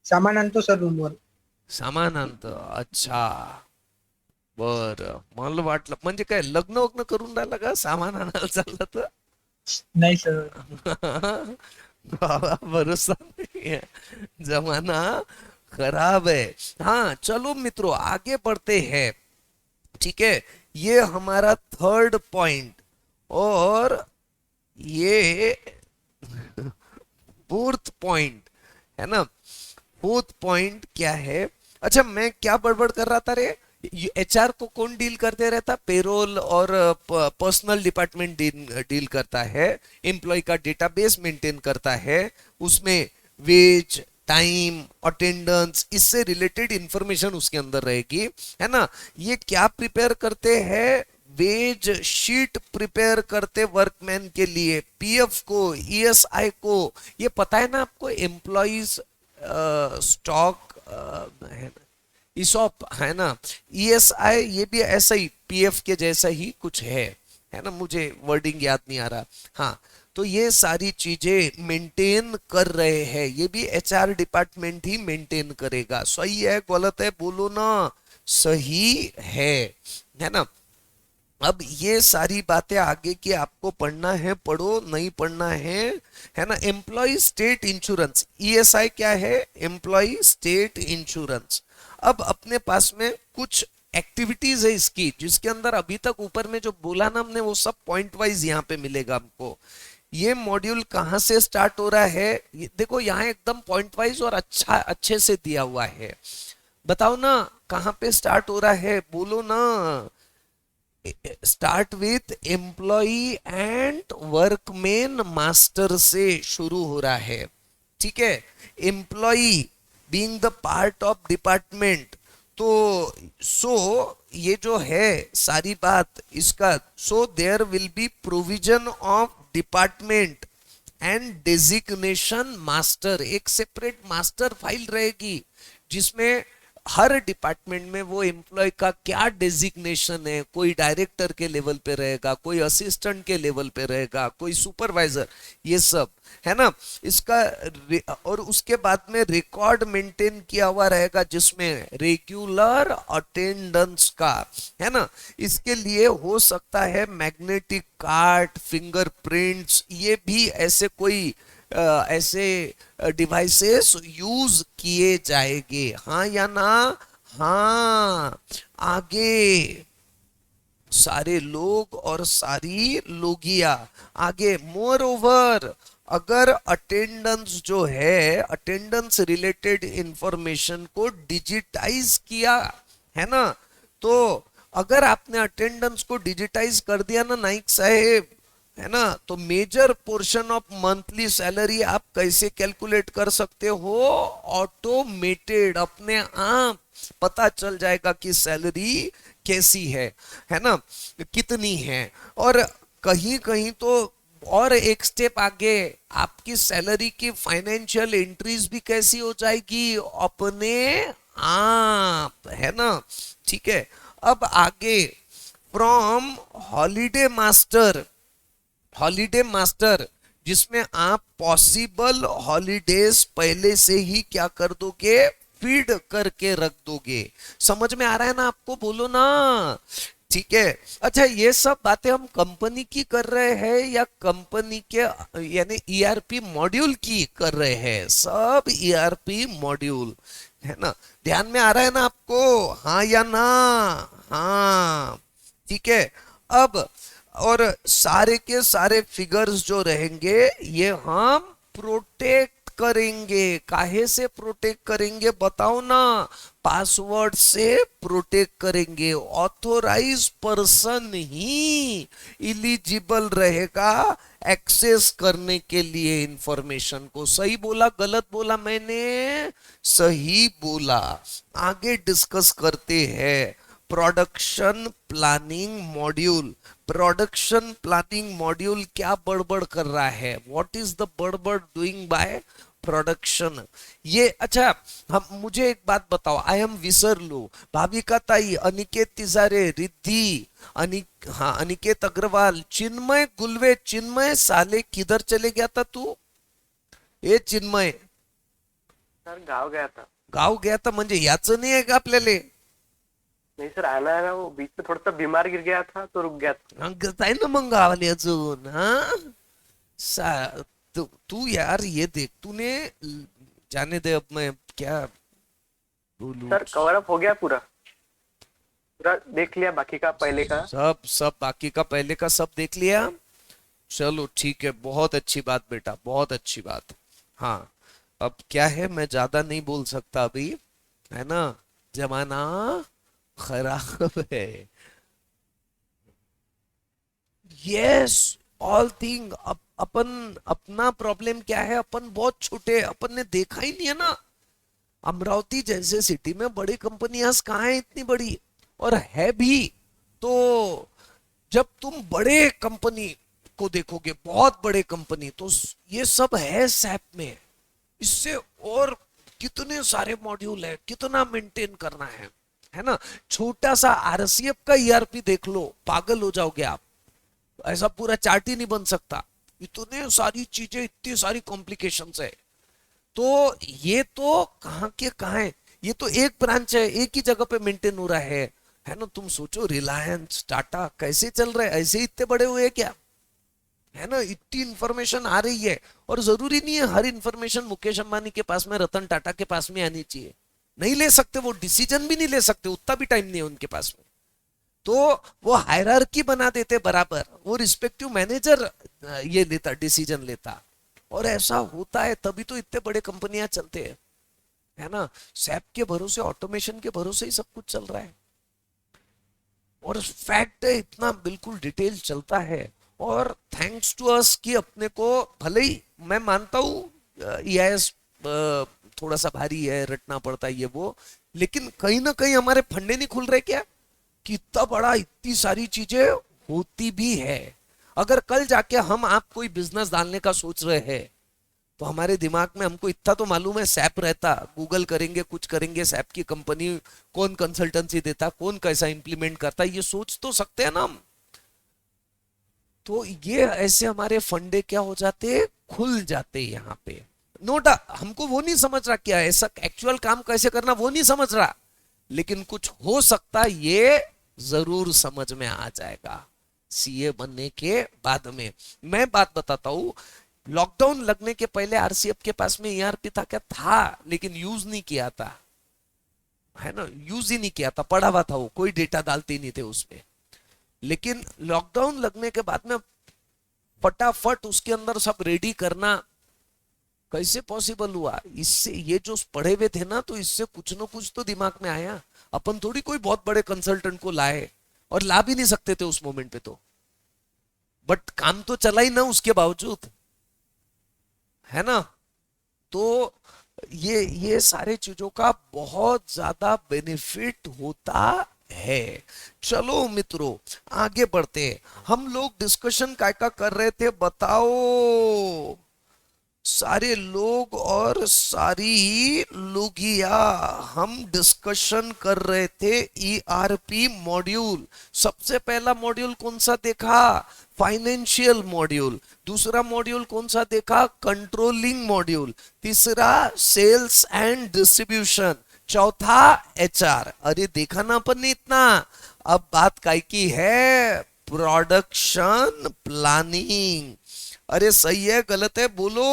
सामान आणतो सर रूमवर. सामान आणत? अच्छा, बर. मला वाटलं म्हणजे काय लग्न वग्न करून राहिला का सामान आणायला चाललं तर? नाही सर. बाबा भरोसा नहीं है, जमाना खराब है। हाँ चलो मित्रों आगे बढ़ते हैं, ठीक है? ये हमारा थर्ड पॉइंट, और ये फोर्थ पॉइंट, है ना? फोर्थ पॉइंट क्या है? अच्छा मैं क्या बड़बड़ कर रहा था रे? एचआर को कौन डील करते रहता? पेरोल और पर्सनल डिपार्टमेंट डील करता है, एम्प्लॉय का डेटाबेस मेंटेन करता है, उसमें वेज, टाइम, अटेंडेंस, इससे रिलेटेड इंफॉर्मेशन उसके अंदर रहेगी, है ना? ये क्या प्रिपेयर करते हैं? वेज शीट प्रिपेयर करते वर्कमैन के लिए, पीएफ को, ईएसआई को। ये पता है ना आपको? एम्प्लॉइज स्टॉक है ना, ईसॉप, है ना? ईएसआई ये भी ऐसा ही पीएफ के जैसा ही कुछ है ना? मुझे वर्डिंग याद नहीं आ रहा। हाँ, तो ये सारी चीजें मेंटेन कर रहे हैं, ये भी एचआर डिपार्टमेंट ही मेंटेन करेगा। सही है गलत है बोलो ना? सही है ना? अब ये सारी बातें आगे की आपको पढ़ना है, पढ़ो, नहीं पढ़ना है ना? एम्प्लॉय स्टेट इंश्योरेंस, ईएसआई क्या है? Employ state insurance. अब अपने पास में कुछ एक्टिविटीज है इसकी, जिसके अंदर अभी तक ऊपर में जो बोला ना हमने, वो सब पॉइंट वाइज यहाँ पे मिलेगा हमको। ये मॉड्यूल कहाँ से स्टार्ट हो रहा है? देखो यहाँ एकदम पॉइंट वाइज और अच्छा अच्छे से दिया हुआ है। बताओ ना कहाँ पे स्टार्ट हो रहा है, बोलो ना। Start with employ and workman master से शुरू हो रहा है, ठीक है? Employ being the part of department, तो सो ये जो है सारी बात इसका, so there will be provision of department and designation master. एक सेपरेट मास्टर फाइल रहेगी जिसमें हर डिपार्टमेंट में वो एम्प्लॉय का क्या डेजिग्नेशन है, कोई डायरेक्टर के लेवल पे रहेगा, कोई असिस्टेंट के लेवल पे रहेगा, कोई सुपरवाइजर, ये सब, है ना? इसका और उसके बाद में रिकॉर्ड मेंटेन किया हुआ रहेगा जिसमें रेगुलर अटेंडेंस का, है ना? इसके लिए हो सकता है मैग्नेटिक कार्ड, फिंगरप्रिंट्स, ये भी ऐसे कोई ऐसे डिवाइसेस यूज किए जाएंगे, हाँ या ना? हाँ। आगे सारे लोग और सारी लोगिया। आगे मोर ओवर, अगर अटेंडेंस जो है, अटेंडेंस रिलेटेड इंफॉर्मेशन को डिजिटाइज किया है ना, तो अगर आपने अटेंडेंस को डिजिटाइज कर दिया ना नाइक साहेब, है ना, तो major portion of monthly salary आप कैसे कैलकुलेट कर सकते हो? ऑटोमेटेड, अपने आप पता चल जाएगा कि सैलरी कैसी है ना, कितनी है। और कहीं कहीं तो और एक स्टेप आगे, आपकी सैलरी की फाइनेंशियल एंट्रीज भी कैसी हो जाएगी? अपने आप, है ना। ठीक है, अब आगे from holiday master, holiday master जिसमें आप पॉसिबल हॉलीडेज पहले से ही क्या कर दोगे? फीड करके रख दोगे। समझ में आ रहा है ना आपको? बोलो ना। ठीक है। अच्छा, ये सब बातें हम कंपनी की कर रहे हैं या कंपनी के यानी ईआरपी मॉड्यूल की कर रहे हैं? सब ईआरपी मॉड्यूल, है ना। ध्यान में आ रहा है ना आपको? हाँ या ना? हाँ। ठीक है। अब और सारे के सारे फिगर्स जो रहेंगे ये हम प्रोटेक्ट करेंगे। काहे से प्रोटेक्ट करेंगे बताओ ना? पासवर्ड से प्रोटेक्ट करेंगे। ऑथोराइज पर्सन ही इलिजिबल रहेगा एक्सेस करने के लिए इंफॉर्मेशन को। सही बोला गलत बोला मैंने? सही बोला। आगे डिस्कस करते हैं production planning module. Production planning module क्या बड़बड़ कर रहा है? व्हाट इज द बड़बड़ डूइंग बाय प्रोडक्शन? ये अच्छा, हम मुझे एक बात बताओ, आई एम विसरलो, भाविका ताई, अनिकेत तिजारे, रिद्धि, हाँ अनिकेत अग्रवाल, चिन्मय गुलवे। चिन्मय साले किधर चले गया था तू? ए चिन्मय, सर गाव गया था। गाव गया था म्हणजे याचं नाही आहे का आपल्याला? नहीं सर, आना है ना, वो बीच में थोड़ा सा बीमार गिर गया था तो रुक गया था। आहे ना मग गावाले अजून, हा तू यार ये देख, तूने जाने दे, अब मैं क्या बोलूं। सर कवर अप हो गया पूरा, पूरा देख लिया बाकी का पहले का। सब सब बाकी का पहले का सब देख लिया। चलो ठीक है, बहुत अच्छी बात बेटा, बहुत अच्छी बात। हाँ, अब क्या है, मैं ज्यादा नहीं बोल सकता अभी, है ना, जमाना खराब है। Yes, all thing. अपन अपना प्रॉब्लम क्या है, अपन बहुत छोटे, अपन ने देखा ही नहीं है ना। अमरावती जैसे सिटी में बड़ी कंपनियां कहाँ है इतनी बड़ी, और है भी तो जब तुम बड़े कंपनी को देखोगे, बहुत बड़े कंपनी, तो ये सब है सैप में। इससे और कितने सारे मॉड्यूल है, कितना मेंटेन करना है ना। छोटा सा आरसीएफ का ईआरपी देख लो, पागल हो जाओगे आप। ऐसा पूरा चार्ट ही नहीं बन सकता, इतने सारी चीजें, इतनी सारी कॉम्प्लिकेशंस है। तो ये तो कहाँ के कहाँ है, ये तो एक ब्रांच है, एक ही जगह पे मेंटेन हो रहा है ना। तुम सोचो रिलायंस टाटा कैसे चल रहे हैं, ऐसे ही इतने बड़े हुए क्या, है ना। इतनी इंफॉर्मेशन आ रही है, और जरूरी नहीं है हर इंफॉर्मेशन मुकेश अंबानी के पास में, रतन टाटा के पास में आनी चाहिए। नहीं ले सकते, वो डिसीजन भी नहीं ले सकते, उतना भी टाइम नहीं है उनके पास में। तो वो हायरार्की बना देते बराबर, वो रिस्पेक्टिव मैनेजर ये लेता, डिसीजन लेता, और ऐसा होता है, तभी तो इतने बड़े कंपनियां चलते हैं, है ना। सैप के भरोसे, ऑटोमेशन के भरोसे ही सब कुछ चल रहा है, और फैक्ट है इतना बिल्कुल डिटेल चलता है। और थैंक्स टू अस कि अपने को, भले ही मैं मानता हूँ ईआईएस थोड़ा सा भारी है, रटना पड़ता है ये वो, लेकिन कहीं ना कहीं हमारे फंडे नहीं खुल रहे क्या, कि इतना बड़ा, इतनी सारी चीजें होती भी है। अगर कल जाके हम आप कोई बिजनेस डालने का सोच रहे हैं, तो हमारे दिमाग में, हमको इतना तो मालूम है, सैप रहता, गूगल करेंगे, कुछ करेंगे, सैप की कंपनी कौन कंसल्टेंसी देता, कौन कैसा इंप्लीमेंट करता, ये सोच तो सकते हैं ना हम। तो ये ऐसे हमारे फंडे क्या हो जाते, खुल जाते यहाँ पे। नो डाउट हमको वो नहीं समझ रहा क्या ऐसा एक्चुअल काम कैसे करना, वो नहीं समझ रहा, लेकिन कुछ हो सकता ये जरूर समझ में आ जाएगा सीए बनने के बाद में। मैं बात बताता हूं, लॉकडाउन लगने के पहले आरसीएफ के पास में ईआरपी था क्या? था, लेकिन यूज नहीं किया था, है ना, यूज ही नहीं किया था, पड़ा हुआ था वो, कोई डेटा डालते ही नहीं थे उसमें। लेकिन लॉकडाउन लगने के बाद में फटाफट उसके अंदर सब रेडी करना कैसे पॉसिबल हुआ? इससे ये जो पढ़े हुए थे ना, तो इससे कुछ ना कुछ तो दिमाग में आया। अपन थोड़ी कोई बहुत बड़े कंसल्टेंट को लाए, और ला भी नहीं सकते थे उस मोमेंट पे तो, बट काम तो चला ही ना उसके बावजूद, है ना। तो ये सारे चीजों का बहुत ज्यादा बेनिफिट होता है। चलो मित्रों, आगे बढ़ते हैं। हम लोग डिस्कशन काय का कर रहे थे बताओ, सारे लोग और सारी लोगिया, हम डिस्कशन कर रहे थे ईआरपी मॉड्यूल। सबसे पहला मॉड्यूल कौन सा देखा? Financial module. दूसरा मॉड्यूल कौन सा देखा? Controlling module. तीसरा सेल्स एंड डिस्ट्रीब्यूशन। चौथा एचआर। अरे देखा ना अपन ने इतना। अब बात काय की है? Production planning. अरे सही है गलत है बोलो,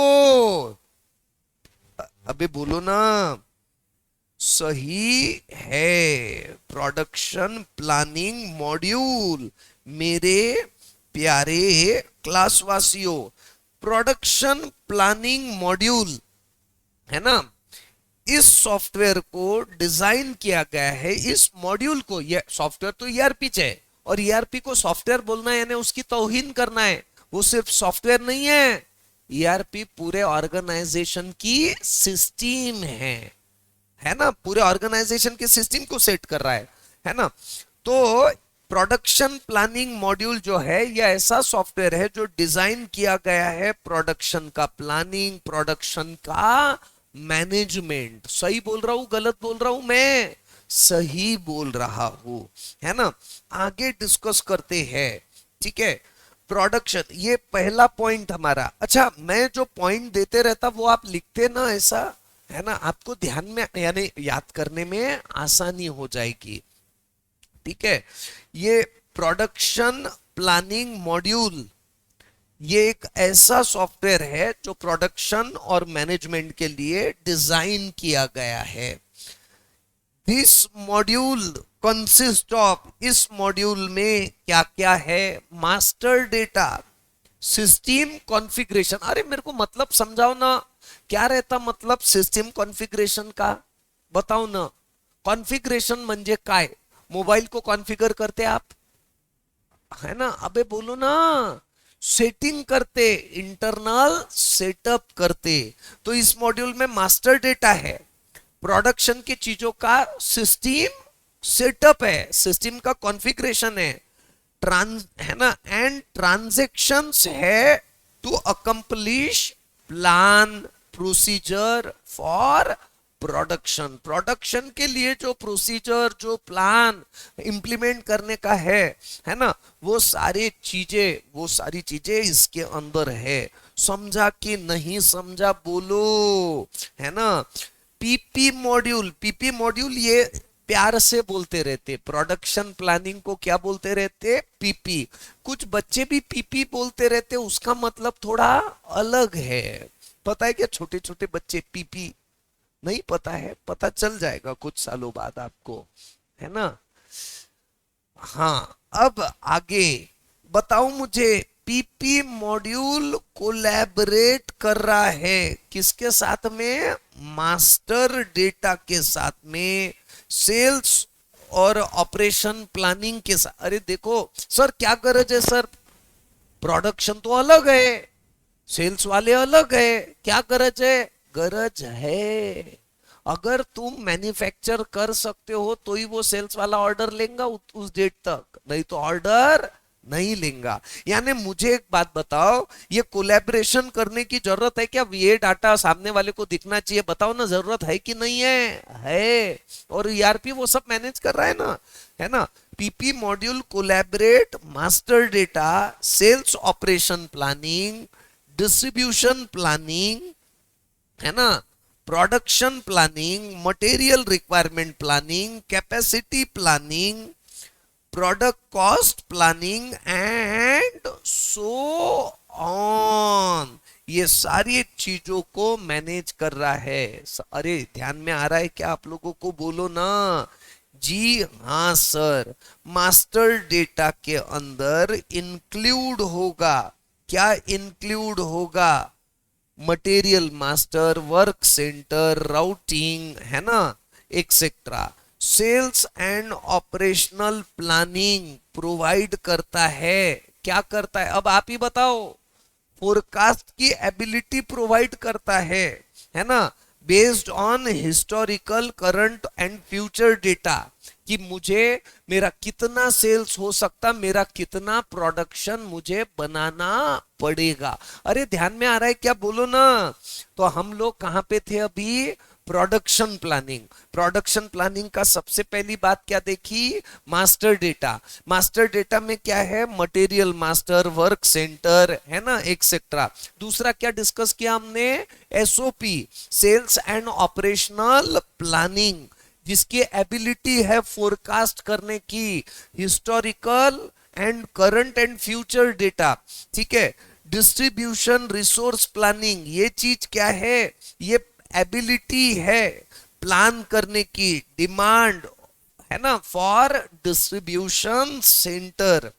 अबे बोलो ना। सही है, प्रोडक्शन प्लानिंग मॉड्यूल। मेरे प्यारे क्लासवासियों, प्रोडक्शन प्लानिंग मॉड्यूल, है ना, इस सॉफ्टवेयर को डिजाइन किया गया है। इस मॉड्यूल को, ये सॉफ्टवेयर तो ईआरपी है, और ईआरपी को सॉफ्टवेयर बोलना है यानी उसकी तौहीन करना है। वो सिर्फ सॉफ्टवेयर नहीं है, ईआरपी पूरे ऑर्गेनाइजेशन की सिस्टम है ना, पूरे ऑर्गेनाइजेशन के सिस्टम को सेट कर रहा है ना। तो प्रोडक्शन प्लानिंग मॉड्यूल जो है, यह ऐसा सॉफ्टवेयर है जो डिजाइन किया गया है प्रोडक्शन का प्लानिंग, प्रोडक्शन का मैनेजमेंट। सही बोल रहा हूं गलत बोल रहा हूं? मैं सही बोल रहा हूं, है ना। आगे डिस्कस करते हैं, ठीक है। प्रोडक्शन, ये पहला पॉइंट हमारा। अच्छा, मैं जो पॉइंट देते रहता वो आप लिखते ना, ऐसा है ना, आपको ध्यान में यानी याद करने में आसानी हो जाएगी, ठीक है। ये प्रोडक्शन प्लानिंग मॉड्यूल, ये एक ऐसा सॉफ्टवेयर है जो प्रोडक्शन और मैनेजमेंट के लिए डिजाइन किया गया है। दिस मॉड्यूल कंसिस्ट ऑफ, इस मॉड्यूल में क्या क्या है? Master data, system configuration. अरे मेरे को मतलब समझाओ ना, क्या रहता मतलब सिस्टम कॉन्फ़िगरेशन का? बताओ ना। कॉन्फ़िगरेशन म्हणजे काय? मोबाइल को कॉन्फ़िगर करते आप, है ना। अबे बोलो ना। सेटिंग करते, इंटरनल सेटअप करते। तो इस मॉड्यूल में मास्टर डेटा है, प्रोडक्शन की चीजों का सिस्टम सेटअप है, सिस्टम का कॉन्फ़िगरेशन है, है ना, एंड ट्रांजैक्शंस है to accomplish plan procedure for production. Production के लिए जो प्रोसीजर, जो प्लान इंप्लीमेंट करने का है ना, वो सारी चीजें इसके अंदर है। समझा कि नहीं समझा बोलो, है ना। पीपी मॉड्यूल, पीपी मॉड्यूल ये प्यार से बोलते रहते, प्रोडक्शन प्लानिंग को क्या बोलते रहते? पीपी। कुछ बच्चे भी पीपी बोलते रहते, उसका मतलब थोड़ा अलग है। पता है क्या? छोटे छोटे बच्चे पीपी नहीं पता है, पता चल जाएगा कुछ सालों बाद आपको, है ना। हाँ, अब आगे बताओ मुझे, पीपी मॉड्यूल कोलैबोरेट कर रहा है किसके साथ में? मास्टर डेटा के साथ में, सेल्स और ऑपरेशन प्लानिंग के साथ। अरे देखो सर, क्या गरज है सर? प्रोडक्शन तो अलग है, सेल्स वाले अलग है, क्या गरज है? गरज है। अगर तुम मैन्युफैक्चर कर सकते हो तो ही वो सेल्स वाला ऑर्डर लेगा उस डेट तक, नहीं तो ऑर्डर नहीं लेगा। यानी मुझे एक बात बताओ, ये कोलैबोरेशन करने की जरूरत है क्या? ये डाटा सामने वाले को दिखना चाहिए, बताओ ना, जरूरत है कि नहीं है? है। और ईआरपी वो सब मैनेज कर रहा है ना। PP module collaborate master data, sales operation planning, distribution planning, है ना, production planning, material requirement planning, capacity planning, product cost planning and so on. ये सारी चीजों को मैनेज कर रहा है। अरे ध्यान में आ रहा है क्या आप लोगों को? बोलो ना जी हाँ सर। मास्टर डेटा के अंदर इंक्लूड होगा, क्या इंक्लूड होगा? Material master, work centre, routing, है ना, etcetera. Sales and operational planning provide करता है। क्या करता है अब आप ही बताओ? फोरकास्ट की एबिलिटी प्रोवाइड करता है ना, based on historical current and future data, कि मुझे मेरा कितना सेल्स हो सकता, मेरा कितना प्रोडक्शन मुझे बनाना पड़ेगा। अरे ध्यान में आ रहा है क्या? बोलो ना। तो हम लोग कहां पे थे अभी? Production planning. प्रोडक्शन प्लानिंग का सबसे पहली बात क्या देखी? Master data. मास्टर डेटा में क्या है? मटेरियल मास्टर, वर्क सेंटर, है ना, एक्सेट्रा। दूसरा क्या डिस्कस किया हमने? SOP, sales and operational planning, जिसकी एबिलिटी है फोरकास्ट करने की historical and current and future data. ठीक है। डिस्ट्रीब्यूशन रिसोर्स प्लानिंग, ये चीज क्या है? ये एबिलिटी है प्लान करने की, डिमांड, है ना, फॉर डिस्ट्रीब्यूशन सेंटर।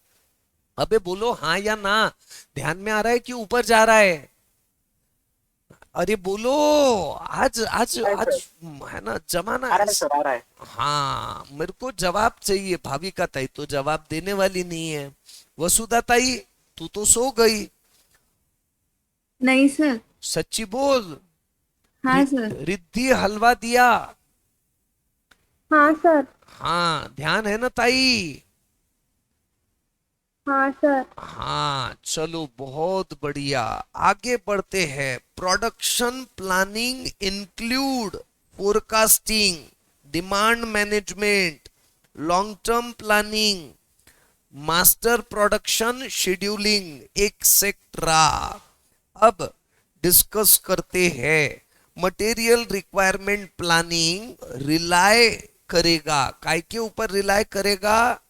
अबे बोलो हाँ या ना। ध्यान में आ रहा है कि ऊपर जा रहा है? अरे बोलो। आज आज आ रहा है आज सर, है ना जमाना आ रहा है सर, आ रहा है। हाँ मेरे को जवाब चाहिए। भाविका ताई तो जवाब देने वाली नहीं है। वसुधा ताई तू तो सो गई। नहीं सर। सच्ची बोल। हाँ सर। रिद्धि हलवा दिया? हाँ सर। हाँ ध्यान है ना ताई? हाँ सर। हाँ चलो बहुत बढ़िया। आगे बढ़ते हैं। Production planning include forecasting, demand management, long term planning, master production scheduling, etcetera. अब डिस्कस करते हैं। मटेरियल रिक्वायरमेंट प्लानिंग रिलाय करेगा, काय के ऊपर रिलाय करेगा?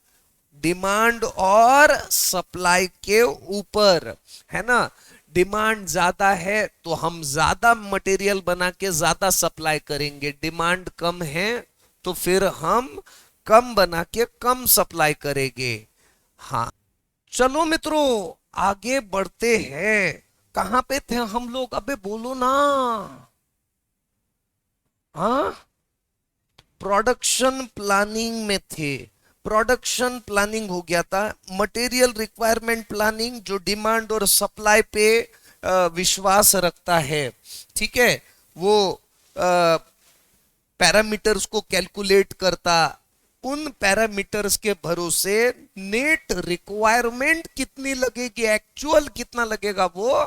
डिमांड और सप्लाई के ऊपर, है ना। डिमांड ज्यादा है तो हम ज्यादा मटेरियल बना के ज्यादा सप्लाई करेंगे, डिमांड कम है तो फिर हम कम बना के कम सप्लाई करेंगे। हाँ चलो मित्रों आगे बढ़ते हैं। कहां पे थे हम लोग? अबे बोलो ना। हाँ प्रोडक्शन प्लानिंग में थे। प्रोडक्शन प्लानिंग हो गया था। मटेरियल रिक्वायरमेंट प्लानिंग जो डिमांड और सप्लाई पे विश्वास रखता है, ठीक है, वो पैरामीटर्स को कैलकुलेट करता। उन पैरामीटर्स के भरोसे नेट रिक्वायरमेंट कितनी लगेगी, एक्चुअल कितना लगेगा वो,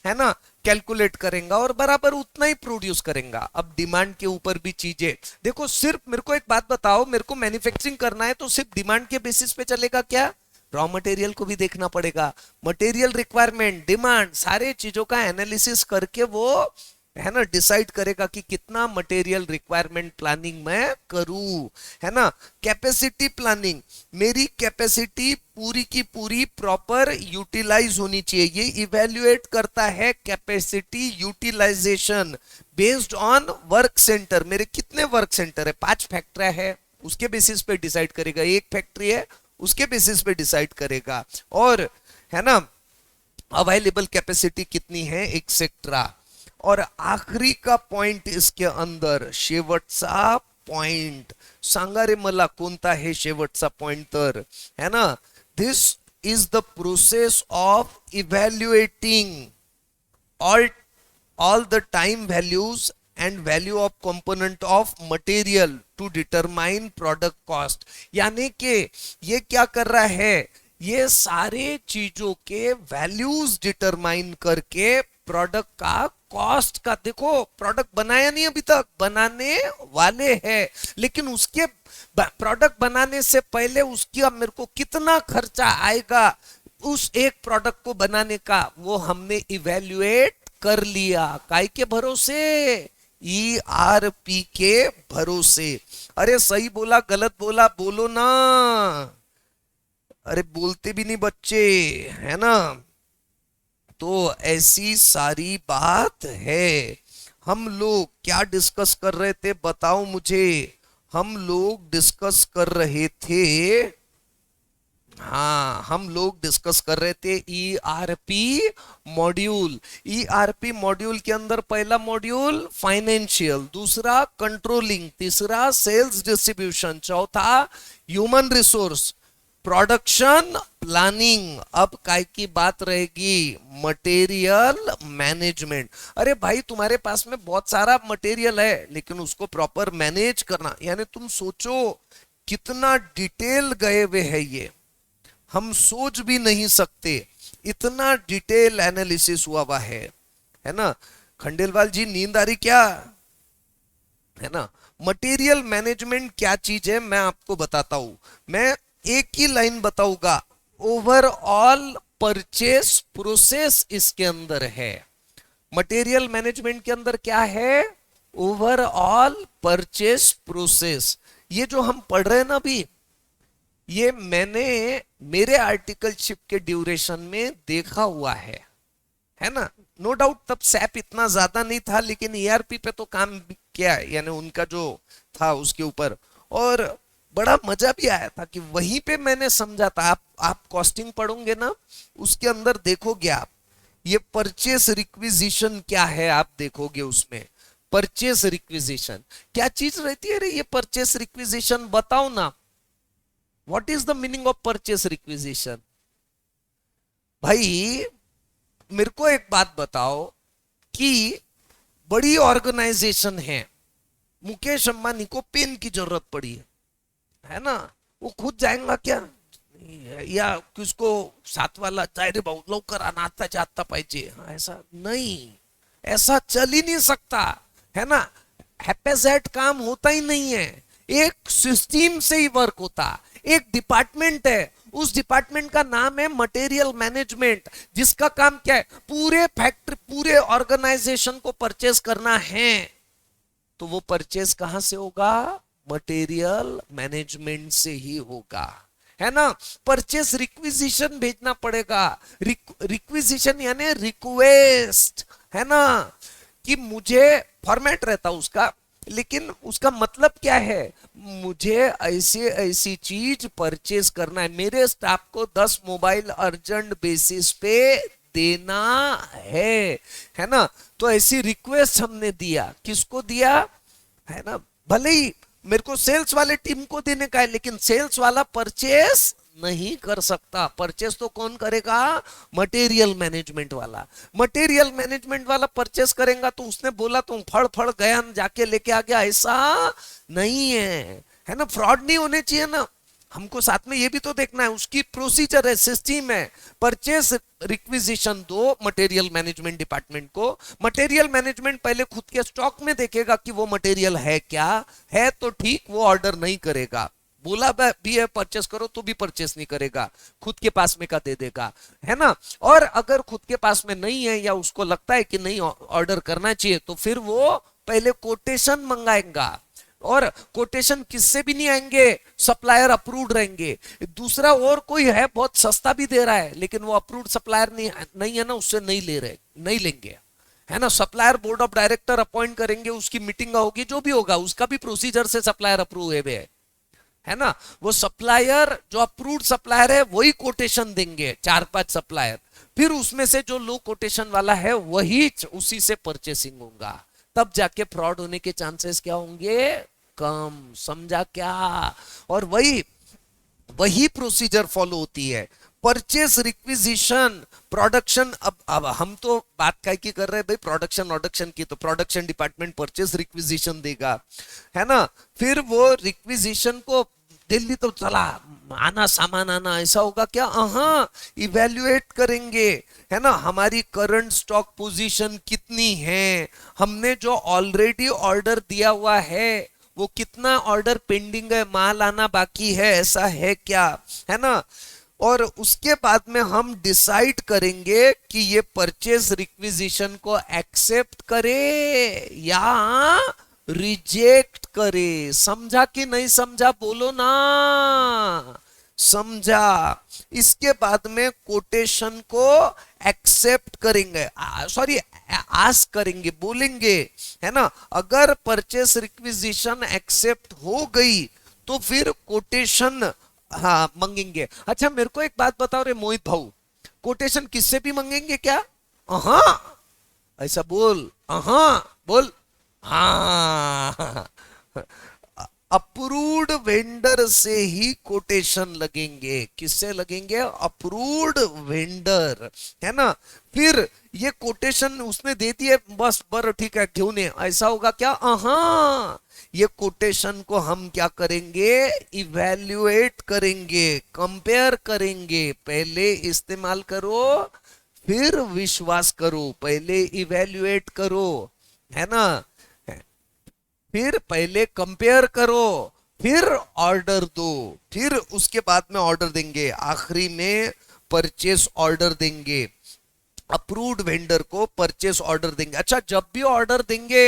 है ना, कैलकुलेट करेगा और बराबर उतना ही प्रोड्यूस करेगा। अब डिमांड के ऊपर भी चीजें देखो। सिर्फ मेरे को एक बात बताओ, मेरे को मैन्युफैक्चरिंग करना है तो सिर्फ डिमांड के बेसिस पे चलेगा क्या? रॉ मटेरियल को भी देखना पड़ेगा। मटेरियल रिक्वायरमेंट, डिमांड, सारे चीजों का एनालिसिस करके वो, है ना, डिसाइड करेगा कि कितना मटेरियल रिक्वायरमेंट प्लानिंग मैं करूं, है ना। कैपेसिटी प्लानिंग, मेरी कैपेसिटी पूरी की पूरी प्रॉपर यूटिलाइज होनी चाहिए। ये इवेल्युएट करता है capacity utilisation based on work centre. मेरे कितने वर्क सेंटर है? 5 फैक्ट्रियां है, उसके बेसिस पे डिसाइड करेगा। 1 फैक्ट्री है उसके बेसिस पे डिसाइड करेगा। और है ना अवेलेबल कैपेसिटी कितनी है, एक्सेट्रा। और आखरी का पॉइंट इसके अंदर, शेवटचा पॉइंट सांगा रे मला कोणता है शेवटचा पॉइंट तर, है ना, this is the process of evaluating all the time values and value of component of material to determine product cost। यानी कि ये क्या कर रहा है? ये सारे चीजों के वैल्यूज डिटरमाइन करके प्रोडक्ट का कॉस्ट का, देखो प्रोडक्ट बनाया नहीं अभी तक, बनाने वाले हैं, लेकिन उसके प्रोडक्ट बनाने से पहले उसकी अब मेरे को कितना खर्चा आएगा उस एक प्रोडक्ट को बनाने का, वो हमने इवेल्युएट कर लिया। काय के भरोसे? ERP के भरोसे। अरे सही बोला गलत बोला बोलो ना। अरे बोलते भी नहीं बच्चे, है ना। तो ऐसी सारी बात है। हम लोग क्या डिस्कस कर रहे थे बताओ मुझे। हम लोग डिस्कस कर रहे थे, हाँ हम लोग डिस्कस कर रहे थे ईआरपी मॉड्यूल। ईआरपी मॉड्यूल के अंदर पहला मॉड्यूल फाइनेंशियल, दूसरा कंट्रोलिंग, तीसरा सेल्स डिस्ट्रीब्यूशन, चौथा ह्यूमन रिसोर्स, प्रोडक्शन प्लानिंग। अब काय की बात रहेगी, मटेरियल मैनेजमेंट। अरे भाई तुम्हारे पास में बहुत सारा मटेरियल है लेकिन उसको प्रॉपर मैनेज करना, यानी तुम सोचो कितना डिटेल गए हुए है ये, हम सोच भी नहीं सकते इतना डिटेल एनालिसिस हुआ हुआ है ना। खंडेलवाल जी नींद आ रही क्या, है ना। मटेरियल मैनेजमेंट क्या चीज है मैं आपको बताता हूं। मैं एक ही लाइन बताऊंगा, ओवरऑल परचेस प्रोसेस इसके अंदर है। मटेरियल मैनेजमेंट के अंदर क्या है, ओवरऑल परचेस प्रोसेस। ये जो हम पढ़ रहे हैं ना अभी, ये मैंने मेरे आर्टिकलशिप के ड्यूरेशन में देखा हुआ है ना। नो डाउट तब सैप इतना ज्यादा नहीं था लेकिन ईआरपी पे तो काम किया है, यानी उनका जो था उसके ऊपर, और बड़ा मजा भी आया था कि वहीं पे मैंने समझा था। आप कॉस्टिंग पढ़ोगे ना, उसके अंदर देखोगे आप ये परचेस रिक्विजिशन क्या है, आप देखोगे उसमें परचेस रिक्विजिशन क्या चीज रहती है। रे ये परचेस रिक्विजिशन बताओ ना, what is the meaning of purchase requisition. भाई मेरे को एक बात बताओ कि बड़ी ऑर्गेनाइजेशन है, मुकेश अंबानी को पेन की जरूरत पड़ी है ना, वो खुद जाएगा क्या, या किसको साथ वाला जाए रे भाऊ लवकर आना आता जाता पाहिजे, ऐसा नहीं, ऐसा चल ही नहीं सकता है ना। हैपेजेट काम होता ही नहीं है, एक सिस्टम से ही वर्क होता। एक डिपार्टमेंट है, उस डिपार्टमेंट का नाम है मटेरियल मैनेजमेंट, जिसका काम क्या है, पूरे फैक्ट्री पूरे ऑर्गेनाइजेशन को परचेज करना है। तो वो परचेज कहां से होगा, मटेरियल मैनेजमेंट से ही होगा, है ना। परचेज रिक्विजिशन भेजना पड़ेगा, रिक्विजिशन यानी रिक्वेस्ट, है ना, कि मुझे फॉर्मेट रहता उसका, लेकिन उसका मतलब क्या है, मुझे ऐसी ऐसी चीज परचेज करना है, मेरे स्टाफ को 10 मोबाइल अर्जेंट बेसिस पे देना है ना। तो ऐसी रिक्वेस्ट हमने दिया, किसको दिया, है ना। भले ही मेरे को सेल्स वाले टीम को देने का है लेकिन सेल्स वाला परचेस नहीं कर सकता, परचेस तो कौन करेगा, मटेरियल मैनेजमेंट वाला। मटेरियल मैनेजमेंट वाला परचेस करेगा तो उसने बोला तुम फड़ फड़ गया जाके लेके आ गया, ऐसा नहीं है ना। फ्रॉड नहीं होने चाहिए ना, हमको साथ में ये भी तो देखना है, उसकी प्रोसीजर है, सिस्टम है। परचेस रिक्विजिशन दो मटेरियल मैनेजमेंट डिपार्टमेंट को, मटेरियल मैनेजमेंट पहले खुद के स्टॉक में देखेगा कि वो मटेरियल है क्या, है तो ठीक, वो ऑर्डर नहीं करेगा, बोला भी है परचेस करो तो भी परचेस नहीं करेगा, खुद के पास में का दे देगा, है ना। और अगर खुद के पास में नहीं है या उसको लगता है कि नहीं ऑर्डर करना चाहिए तो फिर वो पहले कोटेशन मंगाएगा, और कोटेशन किससे भी नहीं आएंगे, सप्लायर अप्रूव्ड रहेंगे। दूसरा और कोई है बहुत सस्ता भी दे रहा है लेकिन वो अप्रूव्ड सप्लायर नहीं है ना, उससे नहीं लेंगे, है ना। Supplier board of director appoint करेंगे, उसकी मीटिंग होगी, जो भी होगा उसका भी प्रोसीजर से सप्लायर अप्रूव है ना। वो सप्लायर जो अप्रूव्ड सप्लायर है वही कोटेशन देंगे, 4-5 सप्लायर, फिर उसमें से जो लो कोटेशन वाला है वही उसी से परचेसिंग होगा, तब जाके फ्रॉड होने के चांसेस क्या होंगे, कम। समझा क्या। और वही प्रोसीजर फॉलो होती है, परचेस रिक्विजिशन प्रोडक्शन। अब हम तो बात काय की कर रहे हैं भाई, प्रोडक्शन की, तो प्रोडक्शन डिपार्टमेंट परचेस रिक्विजिशन देगा, है ना। फिर वो रिक्विजिशन को दिल्ली तो चला आना सामान आना, ऐसा होगा क्या, हाँ इवेल्युएट करेंगे, है ना। हमारी करंट स्टॉक पोजीशन कितनी है, हमने जो ऑलरेडी ऑर्डर दिया हुआ है वो कितना ऑर्डर पेंडिंग है, माल आना बाकी है, ऐसा है क्या, है ना। और उसके बाद में हम डिसाइड करेंगे कि ये परचेज रिक्विजिशन को एक्सेप्ट करे या रिजेक्ट करे। समझा कि नहीं समझा, बोलो ना, समझा। इसके बाद में कोटेशन को एक्सेप्ट करेंगे, सॉरी आस्क करेंगे, बोलेंगे, है ना। अगर परचेस रिक्विजिशन एक्सेप्ट हो गई तो फिर कोटेशन हाँ मंगेंगे। अच्छा मेरे को एक बात बताओ रे मोहित भाऊ, कोटेशन किससे भी मंगेंगे क्या? हाँ ऐसा बोल, हाँ बोल, हाँ अप्रूव्ड वेंडर से ही कोटेशन लगेंगे। किससे लगेंगे? अप्रूव्ड वेंडर, है ना। फिर ये कोटेशन उसने दे दिए, बस बर ठीक है क्यों नहीं, ऐसा होगा क्या? हाँ ये कोटेशन को हम क्या करेंगे? इवैल्यूएट करेंगे, कंपेयर करेंगे। पहले इस्तेमाल करो फिर विश्वास करो, पहले इवैल्यूएट करो, है ना, फिर पहले कंपेयर करो, फिर ऑर्डर दो, फिर उसके बाद में ऑर्डर देंगे, आखिरी में परचेस ऑर्डर देंगे। अप्रूव्ड वेंडर को परचेस ऑर्डर देंगे। अच्छा जब भी ऑर्डर देंगे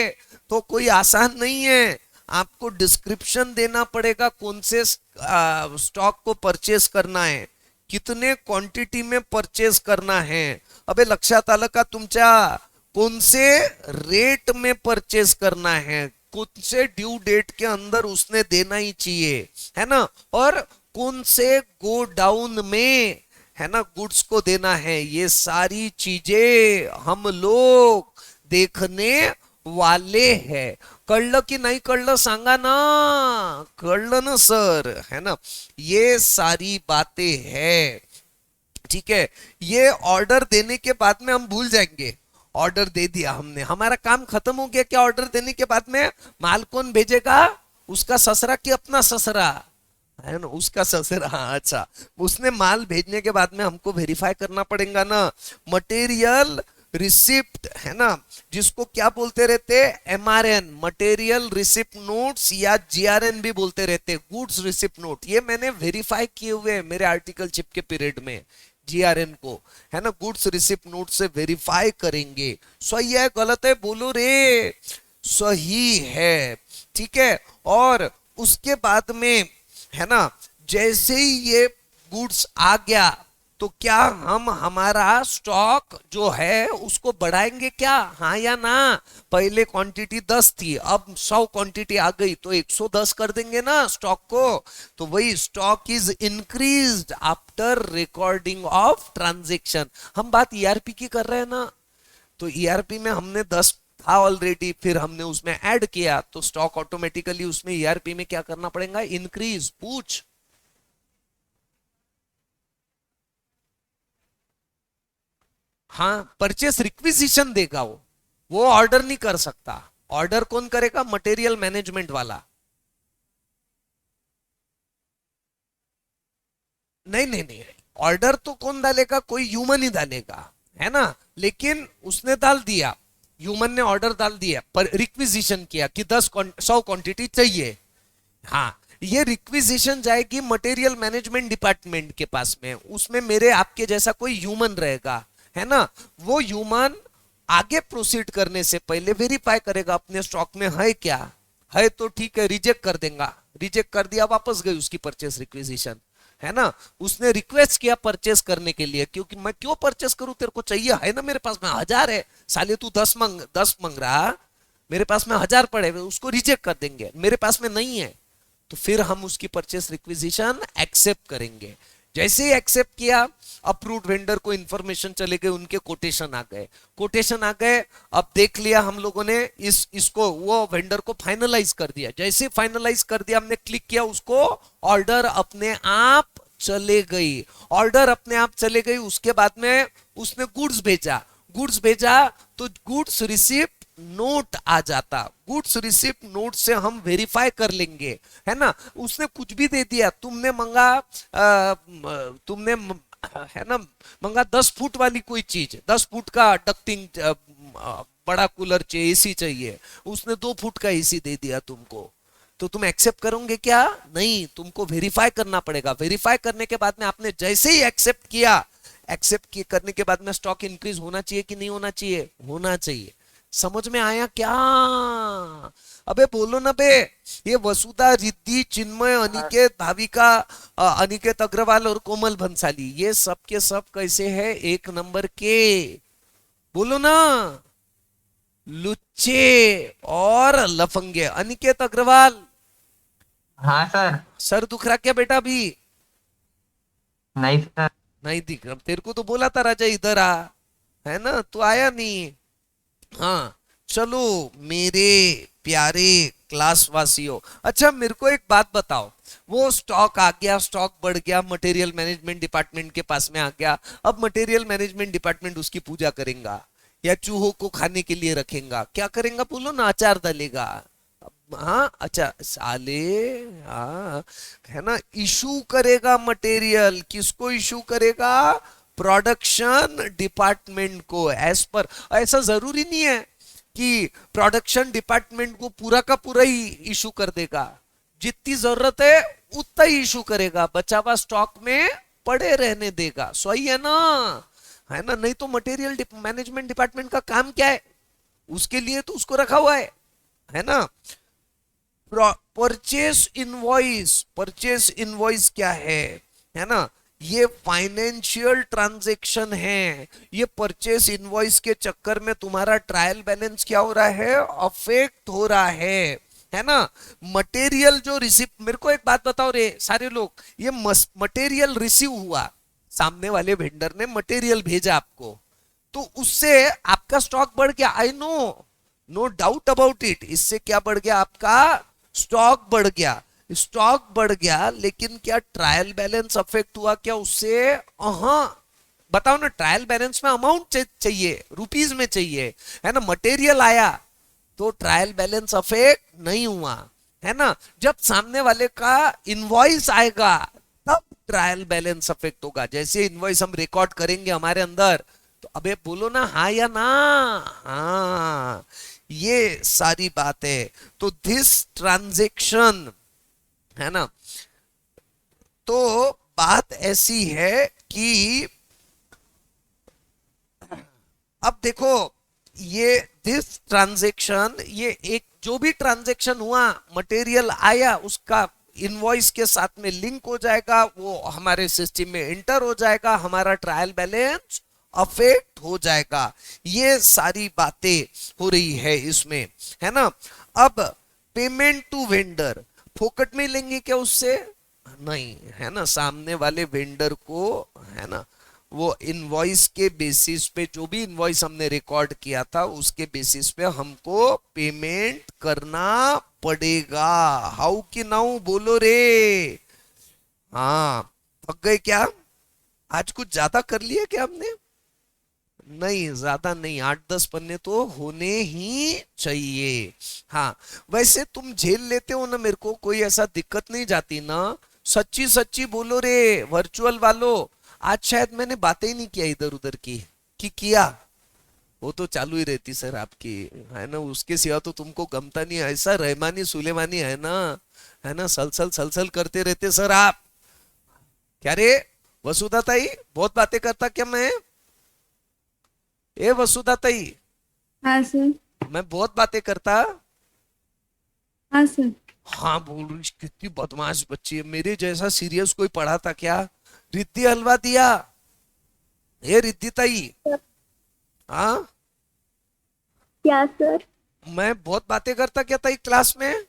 तो कोई आसान नहीं है, आपको डिस्क्रिप्शन देना पड़ेगा कौन से स्टॉक को परचेस करना है, कितने क्वांटिटी में परचेस करना है, अबे लक्षात आलं का तुमच्या, कौन से रेट में परचेस करना है, कौन से ड्यू डेट के अंदर उसने देना ही चाहिए, है ना, और कौन से गो डाउन में, है ना, गुड्स को देना है। ये सारी चीजें हम लोग देखने वाले हैं। कळलं की नाही कळलं सांगा ना, कळलं ना सर, है ना। ये सारी बातें हैं, ठीक है। ये ऑर्डर देने के बाद में हम भूल जाएंगे, ऑर्डर दे दिया हमने, हमारा काम खत्म हो गया क्या? ऑर्डर देने के बाद में माल कौन भेजेगा? उसका ससरा कि अपना ससरा, है ना, उसका ससरा। अच्छा उसने माल भेजने के बाद में हमको वेरीफाई करना पड़ेगा ना, मटेरियल रिसिप्ट, है ना, जिसको क्या बोलते रहते? एमआरएन, मटेरियल रिसिप्ट नोट्स, या जीआरएन भी बोलते रहते, गुड्स रिसिप्ट नोट। ये मैंने वेरीफाई किए हुए हैं मेरे आर्टिकल चिप के पीरियड में, जीआरएन को, है ना, गुड्स रिसिप्ट नोट से वेरीफाई करेंगे। सही है गलत है बोलो रे, सही है, ठीक है। और उसके बाद में, है ना, जैसे ही ये गुड्स आ गया तो क्या हम हमारा स्टॉक जो है उसको बढ़ाएंगे क्या? हाँ या ना? पहले क्वांटिटी 10 थी, अब 100 क्वांटिटी आ गई तो 110 कर देंगे ना स्टॉक को। तो वही stock is increased after recording of transaction. हम बात ईआरपी की कर रहे हैं ना, तो ईआरपी में हमने 10 था ऑलरेडी, फिर हमने उसमें ऐड किया तो स्टॉक ऑटोमेटिकली उसमें ईआरपी में क्या करना पड़ेगा? इंक्रीज। पूछ। हाँ परचेस रिक्विजिशन देगा वो ऑर्डर नहीं कर सकता। ऑर्डर कौन करेगा? मटेरियल मैनेजमेंट वाला। नहीं नहीं नहीं, ऑर्डर तो कौन डालेगा? कोई ह्यूमन ही डालेगा, है ना। लेकिन उसने डाल दिया, ह्यूमन ने ऑर्डर डाल दिया, पर रिक्विजिशन किया कि 100 क्वांटिटी चाहिए। हाँ ये रिक्विजिशन जाएगी मटेरियल मैनेजमेंट डिपार्टमेंट के पास में, उसमें मेरे आपके जैसा कोई ह्यूमन रहेगा, है ना। वो ह्यूमन आगे प्रोसीड करने से पहले वेरीफाई करेगा अपने स्टॉक में है क्या, है तो ठीक है, रिजेक्ट कर देगा, रिजेक्ट कर दिया वापस गई उसकी परचेस रिक्विजिशन, है ना। उसने रिक्वेस्ट किया परचेस करने के लिए, क्योंकि मैं क्यों परचेस करूं, तेरे को चाहिए है ना, मेरे पास में 1000 है, साले तू 10 मंग रहा, मेरे पास में 1000 पड़े, उसको रिजेक्ट कर देंगे, मेरे पास में नहीं है, तो फिर हम उसकी परचेस रिक्विजिशन एक्सेप्ट करेंगे। जैसे ही एक्सेप्ट किया, अप्रूव्ड वेंडर को इंफॉर्मेशन चले गए, उनके कोटेशन आ गए, कोटेशन आ गए। अब देख लिया हम लोगों ने इसको, वो वेंडर को फाइनलाइज कर दिया। जैसे फाइनलाइज कर दिया, हमने क्लिक किया, उसको ऑर्डर अपने आप चले गई, ऑर्डर अपने आप चले गई। उसके बाद में उसने गुड्स भेजा, गुड्स भेजा तो गुड्स रिसिप्ट नोट आ जाता, गुड्स रिसिप्ट नोट से हम वेरीफाई कर लेंगे, है ना। उसने कुछ भी दे दिया, तुमने मंगा तुमने है ना मंगा 10 फुट वाली कोई चीज, 10 फुट का डक्टिंग बड़ा कूलर चाहिए, एसी चाहिए, उसने 2 फुट का एसी दे दिया तुमको, तो तुम एक्सेप्ट करोगे क्या? नहीं, तुमको वेरीफाई करना पड़ेगा। वेरीफाई करने के बाद में आपने जैसे ही एक्सेप्ट किया, एक्सेप्ट करने के बाद में स्टॉक इंक्रीज होना चाहिए कि नहीं होना चाहिए? होना चाहिए। समझ में आया क्या? अबे बोलो ना बे। ये वसुधा, रिद्धि, चिन्मय, अनिकेत, भाविका, अनिकेत अग्रवाल और कोमल भंसाली, ये सब के सब कैसे है? एक नंबर के। बोलो ना। लुच्चे और लफंगे। अनिकेत अग्रवाल, हाँ सर। सर दुख रहा क्या बेटा अभी? नहीं सर। नहीं दिख रहा। तेरे को तो बोला था राजा इधर आ, है ना, तू आया नहीं। हाँ चलो मेरे प्यारे क्लास वासियों, अच्छा मेरे को एक बात बताओ, वो स्टॉक आ गया, स्टॉक बढ़ गया, मटेरियल मैनेजमेंट डिपार्टमेंट के पास में आ गया। अब मटेरियल मैनेजमेंट डिपार्टमेंट उसकी पूजा करेगा या चूहों को खाने के लिए रखेगा? क्या करेगा बोलो ना? अचार डालेगा। हाँ अच्छा साले, हाँ है ना, इशू करेगा मटेरियल। किसको इशू करेगा? प्रोडक्शन डिपार्टमेंट को। एज पर, ऐसा जरूरी नहीं है कि प्रोडक्शन डिपार्टमेंट को पूरा का पूरा ही इशू कर देगा। जितनी जरूरत है उतना ही इशू करेगा, बचा हुआ स्टॉक में पड़े रहने देगा। सही है ना? है ना? नहीं तो मटेरियल मैनेजमेंट डिपार्टमेंट का काम क्या है? उसके लिए तो उसको रखा हुआ है ना। परचेस इनवॉइस, परचेस इनवॉइस क्या है ना? ये फाइनेंशियल ट्रांजैक्शन है। ये परचेस इनवॉइस के चक्कर में तुम्हारा ट्रायल बैलेंस क्या हो रहा है? अफेक्ट हो रहा है ना। मटेरियल जो रिसीव, मेरे को एक बात बताओ रे सारे लोग, ये मटेरियल रिसीव हुआ, सामने वाले वेंडर ने मटेरियल भेजा आपको, तो उससे आपका स्टॉक बढ़ गया। I know, no doubt about it. इससे क्या बढ़ गया? आपका स्टॉक बढ़ गया। स्टॉक बढ़ गया, लेकिन क्या ट्रायल बैलेंस अफेक्ट हुआ क्या उससे? बताओ ना। ट्रायल बैलेंस में अमाउंट चाहिए, रुपीस में चाहिए, है ना। मटेरियल आया तो ट्रायल बैलेंस अफेक्ट नहीं हुआ, है ना। जब सामने वाले का इनवॉइस आएगा तब ट्रायल बैलेंस अफेक्ट होगा। जैसे इनवॉइस हम रिकॉर्ड करेंगे हमारे अंदर, तो अबे बोलो ना हाँ या ना। हाँ, ये सारी बात है। तो दिस ट्रांजेक्शन, है ना, तो बात ऐसी है कि अब देखो, ये दिस ट्रांजेक्शन, ये एक जो भी ट्रांजेक्शन हुआ, मटेरियल आया, उसका इनवॉइस के साथ में लिंक हो जाएगा, वो हमारे सिस्टम में एंटर हो जाएगा, हमारा ट्रायल बैलेंस अफेक्ट हो जाएगा। ये सारी बातें हो रही है इसमें, है ना। अब पेमेंट टू वेंडर, फोकट में लेंगे क्या उससे? नहीं, है ना। सामने वाले वेंडर को, है ना, वो इनवॉइस के बेसिस पे, जो भी इनवॉइस हमने रिकॉर्ड किया था उसके बेसिस पे हमको पेमेंट करना पड़ेगा। हाउ कि नाउ बोलो रे। हाँ, थक गए क्या? आज कुछ ज्यादा कर लिया क्या हमने? नहीं, ज्यादा नहीं, 8-10 पन्ने तो होने ही चाहिए। हाँ, वैसे तुम झेल लेते हो ना, मेरे को कोई ऐसा दिक्कत नहीं जाती ना। सच्ची सच्ची बोलो रे वर्चुअल वालों, आज शायद मैंने बातें ही नहीं किया इधर उधर की, कि किया? वो तो चालू ही रहती सर आपकी, है ना। उसके सिवा तो तुमको गमता नहीं, ऐसा रहमानी सुलेमानी है ना, सलसल सलसल करते रहते सर आप। क्या रे वसुधा ताई, बहुत बातें करता क्या मैं? ए वसुधा ताई, हाँ सर। मैं बहुत बातें करता? हाँ सर। हाँ बोल रही, कितनी बदमाश बच्ची है। मेरे जैसा सीरियस कोई पढ़ा था क्या? रिद्धि हलवा दिया? ए रिद्धि ताई, हाँ, क्या सर? मैं बहुत बातें करता क्या ताई क्लास में?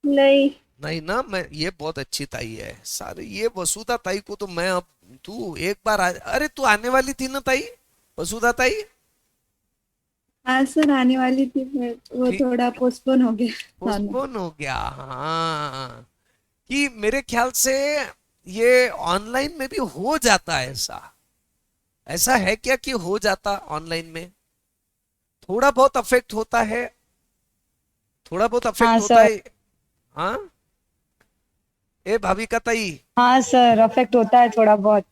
नहीं। नहीं ना, मैं, ये बहुत अच्छी ताई है सारे। ये वसुधा ताई को तो मैं, अब तू एक बार अरे तू आने वाली थी ना ताई, वसुधा ताई? हाँ सर, आने वाली थी पर वो ठीक, थोड़ा पोस्टपोन हो गया। पोस्टपोन हो गया। हाँ, कि मेरे ख्याल से ये ऑनलाइन में भी हो जाता है ऐसा। ऐसा है क्या कि हो जाता ऑनलाइन में? थोड़ा बहुत अफेक्ट होता है, थोड़ा बहुत हाँ अफेक्ट होता सर। है। हाँ, ए भाविका ताई, हाँ सर, अफेक्ट होता है थोड़ा बहुत।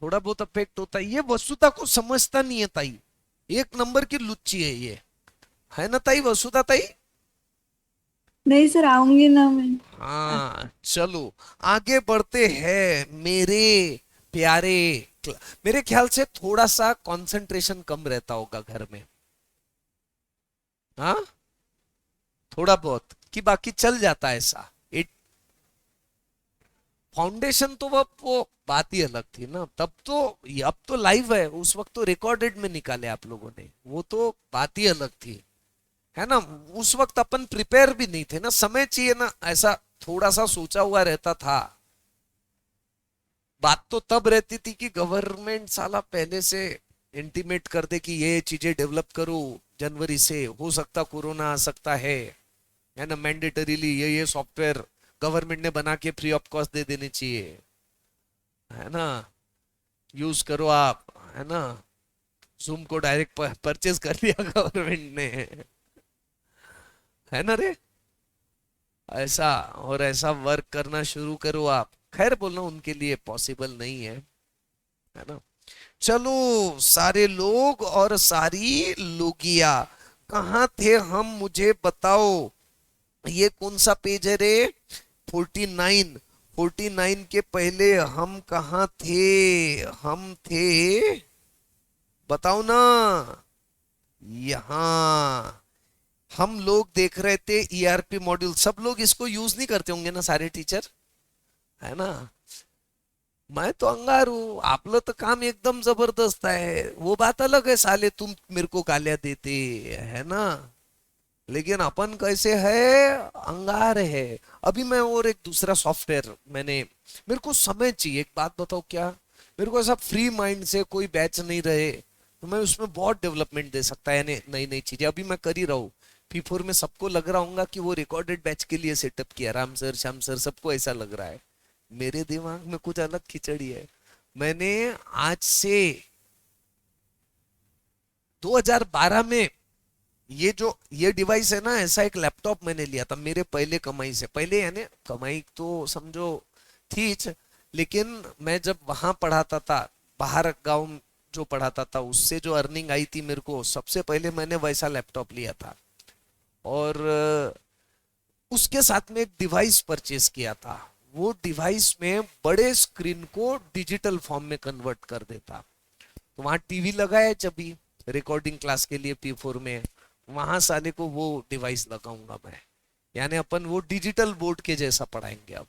थोड़ा बहुत अफेक्ट होता है। ये वसुधा को समझता नहीं है ताई, एक नंबर की लुच्ची है ये, है ना ताई, वसुधा ताई? नहीं सर, आऊंगी ना मैं। हाँ चलो आगे बढ़ते हैं मेरे प्यारे। मेरे ख्याल से थोड़ा सा कंसंट्रेशन कम रहता होगा घर में, हाँ, थोड़ा बहुत कि बाकी चल जाता है ऐसा। इट फाउंडेशन तो वो बात ही अलग थी ना तब तो। अब तो लाइव है, उस वक्त तो रिकॉर्डेड में निकाले आप लोगों ने, वो तो बात ही अलग थी, है ना। उस वक्त अपन प्रिपेयर भी नहीं थे ना, समय चाहिए ना, ऐसा थोड़ा सा सोचा हुआ रहता था। बात तो तब रहती थी कि गवर्नमेंट साला पहले से इंटीमेट कर दे कि ये चीजें डेवलप करो, जनवरी से हो सकता कोरोना आ सकता है ना, मैंडेटरीली ये सॉफ्टवेयर गवर्नमेंट ने बना के फ्री ऑफ कॉस्ट दे देने चाहिए, है ना, यूज करो आप, है ना। जूम को डायरेक्ट परचेज कर लिया गवर्नमेंट ने, है ना रे, ऐसा। और ऐसा वर्क करना शुरू करो आप। खैर बोलना उनके लिए पॉसिबल नहीं है ना। चलो, सारे लोग और सारी लोगिया, कहाँ थे हम, मुझे बताओ। ये कौन सा पेज है रे? 49। 49 के पहले हम कहाँ थे? हम थे, बताओ ना, यहां हम लोग देख रहे थे ईआरपी मॉड्यूल। सब लोग इसको यूज नहीं करते होंगे ना सारे टीचर, है ना। मैं तो अंगार हूं, आपलं तो काम एकदम जबरदस्त है, वो बात अलग है, साले तुम मेरे को गालियां देते, है ना। लेकिन अपन कैसे है, अंगार है। अभी मैं और एक दूसरा सॉफ्टवेयर मेरे को समय चाहिए। एक बात बताओ, क्या मेरे को ऐसा फ्री माइंड से कोई बैच नहीं रहे तो मैं उसमें बहुत डेवलपमेंट दे सकता है, नई नई चीजें अभी मैं कर ही रहा हूँ। P4 में सबको लग रहा होगा कि वो रिकॉर्डेड बैच के लिए सेटअप किया, राम सर, श्याम सर, सबको ऐसा लग रहा है। मेरे दिमाग में कुछ अलग खिचड़ी है। मैंने आज से 2012 में ये डिवाइस है ना, ऐसा एक लैपटॉप मैंने लिया था मेरे पहले कमाई से। पहले यानी कमाई तो समझो थी, लेकिन मैं जब वहां पढ़ाता था, बाहर गांव जो पढ़ाता था, उससे जो अर्निंग आई थी मेरे को, सबसे पहले मैंने वैसा लैपटॉप लिया था। और उसके साथ में एक डिवाइस परचेज किया था। वो डिवाइस में बड़े स्क्रीन को डिजिटल फॉर्म में कन्वर्ट कर देता। तो वहां टीवी लगाया जब भी रिकॉर्डिंग क्लास के लिए P4 में, वहां साले को वो डिवाइस लगाऊंगा मैं। यानी अपन वो डिजिटल बोर्ड के जैसा पढ़ाएंगे अब।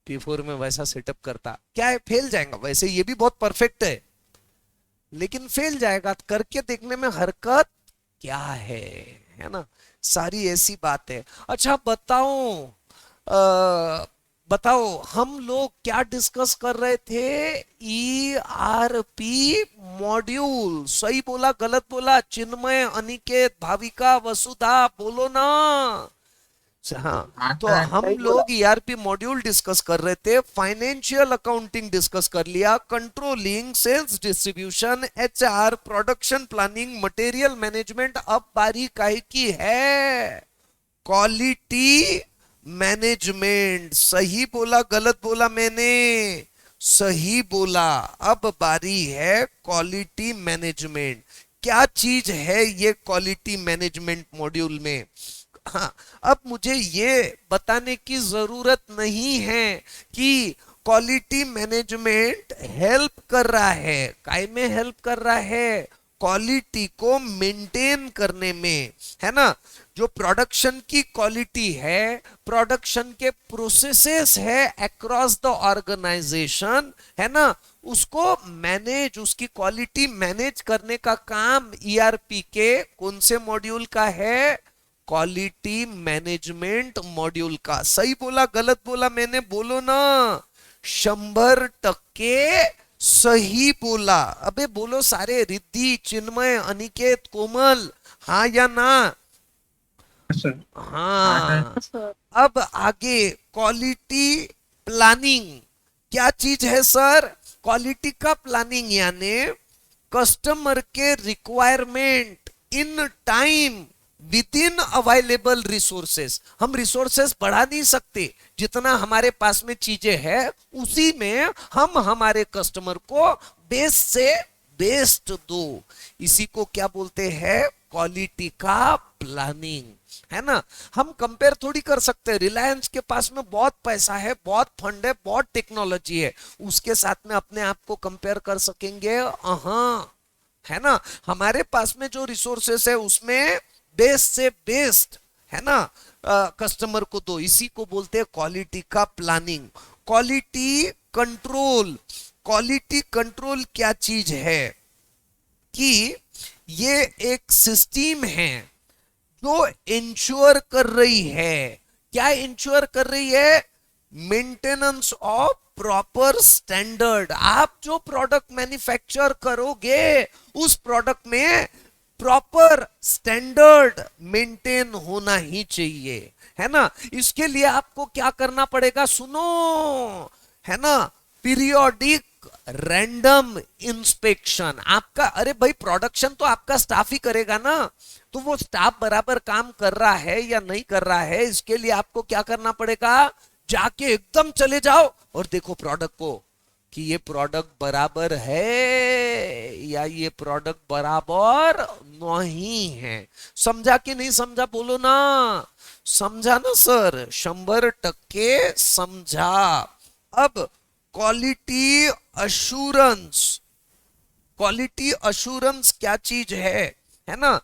P4 में वैसा सेटअप करता, क्या है, फेल जाएगा। वैसे ये भी बहुत परफेक्ट लेकिन फेल जाएगा। करके देखने में हरकत क्या है ना। सारी ऐसी बात है। अच्छा बताओ, बताओ हम लोग क्या डिस्कस कर रहे थे? ERP module. सही बोला, गलत बोला? चिन्मय, अनिकेत, भाविका, वसुधा, बोलो ना। हाँ, हाँ तो सर। हम लोग ERP मॉड्यूल डिस्कस कर रहे थे, फाइनेंशियल अकाउंटिंग डिस्कस कर लिया, controlling, sales distribution, HR, production planning, material management. अब बारी काहे की है? Quality management. सही बोला, गलत बोला मैंने? सही बोला। अब बारी है क्वालिटी मैनेजमेंट। क्या चीज है ये क्वालिटी मैनेजमेंट मॉड्यूल में? हाँ, अब मुझे ये बताने की जरूरत नहीं है कि क्वालिटी मैनेजमेंट हेल्प कर रहा है। काय में हेल्प कर रहा है? क्वालिटी को मेंटेन करने में, है ना। जो प्रोडक्शन की क्वालिटी है, प्रोडक्शन के प्रोसेसेस है अक्रॉस द ऑर्गेनाइजेशन, है ना, उसको मैनेज, उसकी क्वालिटी मैनेज करने का काम ERP के कौन से मॉड्यूल का है? क्वालिटी मैनेजमेंट मॉड्यूल का। सही बोला, गलत बोला मैंने? बोलो ना। 100% सही बोला। अबे बोलो सारे, रिद्धि, चिन्मय, अनिकेत, कोमल, हाँ या ना? सर। हाँ। अब आगे क्वालिटी प्लानिंग क्या चीज है सर? क्वालिटी का प्लानिंग यानी कस्टमर के requirement in time with in available resources. हम रिसोर्सेस बढ़ा नहीं सकते, जितना हमारे पास में चीजें हैं उसी में हम हमारे कस्टमर को बेस्ट से बेस्ट दो। इसी को क्या बोलते हैं? क्वालिटी का प्लानिंग, है ना। हम कंपेयर थोड़ी कर सकते हैं। रिलायंस के पास में बहुत पैसा है, बहुत फंड है, बहुत टेक्नोलॉजी है, उसके साथ में अपने आप को कंपेयर कर सकेंगे? हाँ, है ना। हमारे पास में जो रिसोर्सेस है उसमें बेस्ट से बेस्ट, है ना, कस्टमर को दो। इसी को बोलते हैं क्वालिटी का planning. Quality control, quality control क्या चीज है कि ये एक सिस्टम है जो इंश्योर कर रही है, क्या इंश्योर कर रही है, मेंटेनेंस ऑफ प्रॉपर स्टैंडर्ड। आप जो प्रोडक्ट मैन्युफैक्चर करोगे उस प्रोडक्ट में प्रॉपर स्टैंडर्ड मेंटेन होना ही चाहिए, है ना। इसके लिए आपको क्या करना पड़ेगा, सुनो, है ना, पीरियोडिक रैंडम इंस्पेक्शन। आपका, अरे भाई प्रोडक्शन तो आपका स्टाफ ही करेगा ना, तो वो स्टाफ बराबर काम कर रहा है या नहीं कर रहा है, इसके लिए आपको क्या करना पड़ेगा, जाके एकदम चले जाओ और देखो प्रोडक्ट को कि ये प्रोडक्ट बराबर है या ये प्रोडक्ट बराबर नहीं है। समझा कि नहीं समझा, बोलो ना, समझा ना सर, 100% समझा। अब क्वालिटी अश्योरेंस, क्वालिटी अश्योरेंस क्या चीज है ना,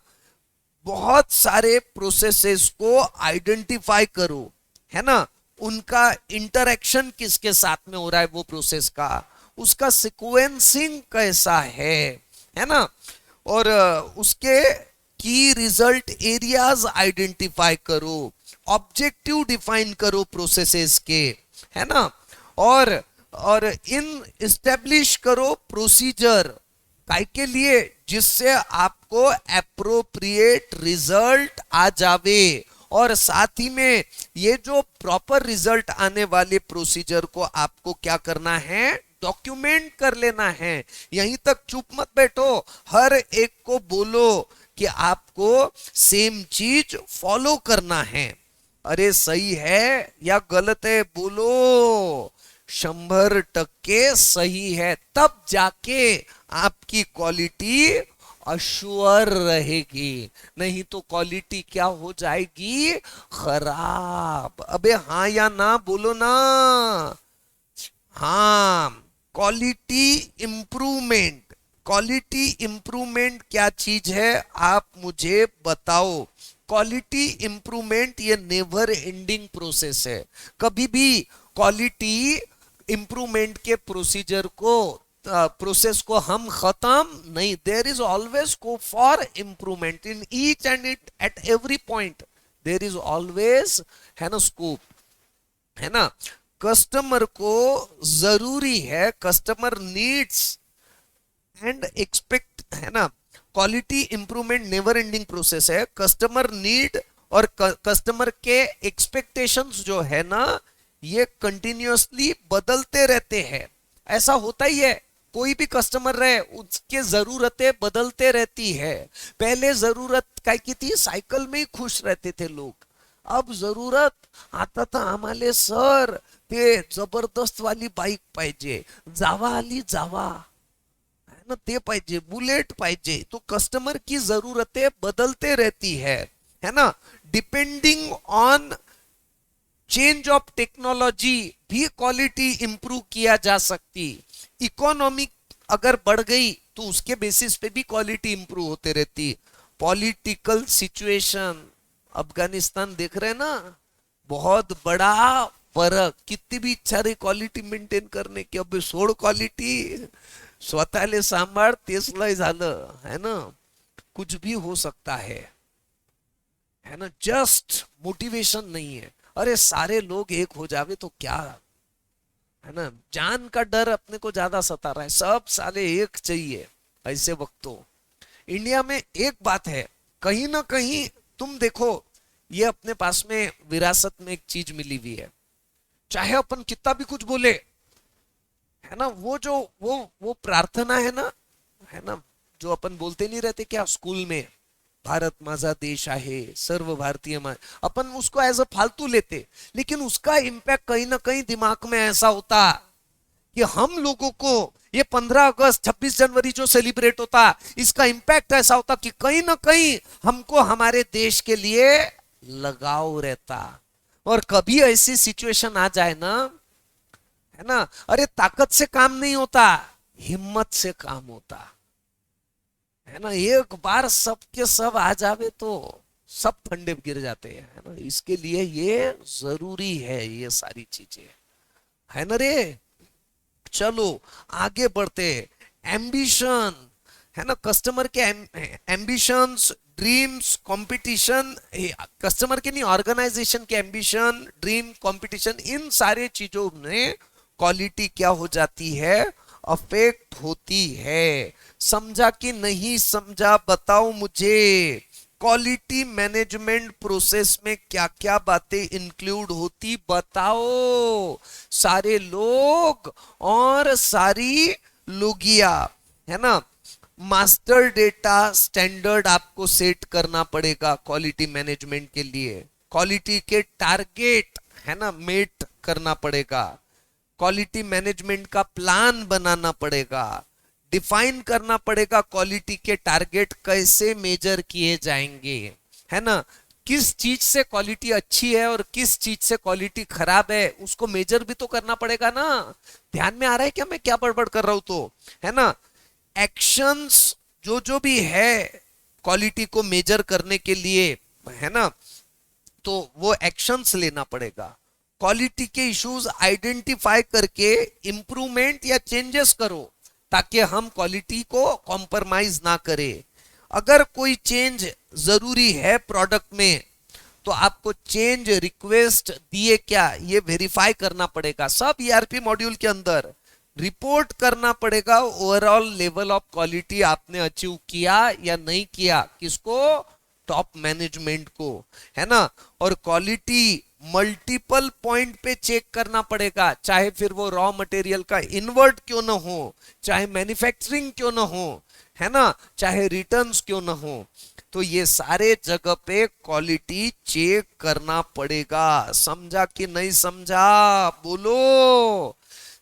बहुत सारे प्रोसेसेस को आइडेंटिफाई करो, है ना, उनका इंटरेक्शन किसके साथ में हो रहा है वो प्रोसेस का, उसका सीक्वेंसिंग कैसा है ना, और उसके की रिजल्ट एरियाज आइडेंटिफाई करो, ऑब्जेक्टिव डिफाइन करो प्रोसेसेस के, है ना, और इन इस्टेब्लिश करो प्रोसीजर काय के लिए, जिससे आपको एप्रोप्रिएट रिजल्ट आ जावे, और साथ ही में ये जो प्रॉपर रिजल्ट आने वाले प्रोसीजर को आपको क्या करना है, डॉक्यूमेंट कर लेना है। यहीं तक चुप मत बैठो, हर एक को बोलो कि आपको सेम चीज फॉलो करना है। अरे सही है या गलत है बोलो, 100% सही है, तब जाके आपकी क्वालिटी अश्योर रहेगी, नहीं तो क्वालिटी क्या हो जाएगी, खराब। अबे हाँ या ना बोलो ना, हाँ। क्वालिटी इंप्रूवमेंट, क्वालिटी इंप्रूवमेंट क्या चीज है आप मुझे बताओ। क्वालिटी इंप्रूवमेंट ये नेवर एंडिंग प्रोसेस है, कभी भी क्वालिटी इंप्रूवमेंट के प्रोसीजर को प्रोसेस को हम खत्म नहीं, there is always scope for improvement in each and it at every point, there is always, है ना, स्कोप, है ना। कस्टमर को जरूरी है, कस्टमर नीड्स एंड एक्सपेक्ट, है ना, quality improvement never ending process है। कस्टमर नीड और कस्टमर के एक्सपेक्टेशंस जो है ना, ये कंटिन्यूअसली बदलते रहते हैं। ऐसा होता ही है, कोई भी कस्टमर रहे उसके जरूरतें बदलते रहती है। पहले जरूरत काय की थी, साइकिल में ही खुश रहते थे लोग, अब जरूरत आता था आम्हाले सर ते जबरदस्त वाली बाईक पाहिजे, जावा आली जावा, है ना, ते पाहिजे, बुलेट पाहिजे। तो कस्टमर की जरूरतें बदलते रहती है ना। Depending on change of technology भी क्वालिटी इंप्रूव किया जा सकती। इकोनॉमिक अगर बढ़ गई तो उसके बेसिस पे भी क्वालिटी इंप्रूव होते रहती। पॉलिटिकल सिचुएशन, अफगानिस्तान देख रहे हैं ना, बहुत बड़ा फरक, कितनी भी इच्छा रही क्वालिटी मेंटेन करने की, अब सोड क्वालिटी स्वतःले सांभाळ तेच लय झालं, है ना, कुछ भी हो सकता है ना, जस्ट मोटिवेशन नहीं है। अरे सारे लोग एक हो जावे तो क्या, है ना, जान का डर अपने को ज्यादा सता रहा है, सब साले एक चाहिए ऐसे वक्तों। इंडिया में एक बात है, कहीं ना कहीं तुम देखो, ये अपने पास में विरासत में एक चीज मिली हुई है, चाहे अपन कितना भी कुछ बोले, है ना, वो जो वो प्रार्थना है ना, जो अपन बोलते नहीं रहते क्या स्कूल में, भारत माझा देश आहे, सर्व भारतीय अपन उसको एज अ फालतू लेते, लेकिन उसका इम्पैक्ट कहीं ना कहीं दिमाग में ऐसा होता कि हम लोगों को ये 15 अगस्त 26 जनवरी जो सेलिब्रेट होता, इसका इम्पैक्ट ऐसा होता कि कहीं ना कहीं हमको हमारे देश के लिए लगाव रहता। और कभी ऐसी सिचुएशन आ जाए ना, है ना, अरे ताकत से काम नहीं होता, हिम्मत से काम होता, है ना। एक बार सब के सब आ जावे तो सब फंडे गिर जाते हैं, है ना। इसके लिए ये जरूरी है, ये सारी चीजें, है ना रे। चलो आगे बढ़ते हैं। एम्बिशन, है ना, कस्टमर के एम्बिशंस, ड्रीम्स, कंपटीशन, कस्टमर के नहीं, ऑर्गेनाइजेशन के एम्बिशन, ड्रीम, कंपटीशन, इन सारे चीजों में क्वालिटी क्या हो जाती है, अफेक्ट होती है। समझा कि नहीं समझा, बताओ मुझे। क्वालिटी मैनेजमेंट प्रोसेस में क्या क्या बातें इंक्लूड होती, बताओ सारे लोग और सारी लोगिया, है ना। मास्टर डेटा स्टैंडर्ड आपको सेट करना पड़ेगा क्वालिटी मैनेजमेंट के लिए। क्वालिटी के टारगेट, है ना, मेट करना पड़ेगा। क्वालिटी मैनेजमेंट का प्लान बनाना पड़ेगा। डिफाइन करना पड़ेगा क्वालिटी के टारगेट कैसे मेजर किए जाएंगे, है ना। किस चीज से क्वालिटी अच्छी है और किस चीज से क्वालिटी खराब है, उसको मेजर भी तो करना पड़ेगा ना। ध्यान में आ रहा है क्या मैं क्या बड़बड़ कर रहा हूं, तो है ना। एक्शंस जो भी है क्वालिटी को मेजर करने के लिए, है ना, तो वो एक्शंस लेना पड़ेगा। क्वालिटी के इश्यूज आइडेंटिफाई करके इंप्रूवमेंट या चेंजेस करो, ताकि हम क्वालिटी को कॉम्प्रोमाइज ना करें। अगर कोई चेंज जरूरी है प्रोडक्ट में, तो आपको चेंज रिक्वेस्ट दिए क्या, ये वेरीफाई करना पड़ेगा। सब ईआरपी मॉड्यूल के अंदर रिपोर्ट करना पड़ेगा ओवरऑल लेवल ऑफ क्वालिटी आपने अचीव किया या नहीं किया, किसको, टॉप मैनेजमेंट को, है ना। और क्वालिटी मल्टीपल पॉइंट पे चेक करना पड़ेगा, चाहे फिर वो रॉ मटेरियल का इन्वर्ट क्यों ना हो, चाहे मैन्युफैक्चरिंग क्यों ना हो, है ना, चाहे रिटर्न्स क्यों ना हो। तो ये सारे जगह पे क्वालिटी चेक करना पड़ेगा। समझा कि नहीं समझा, बोलो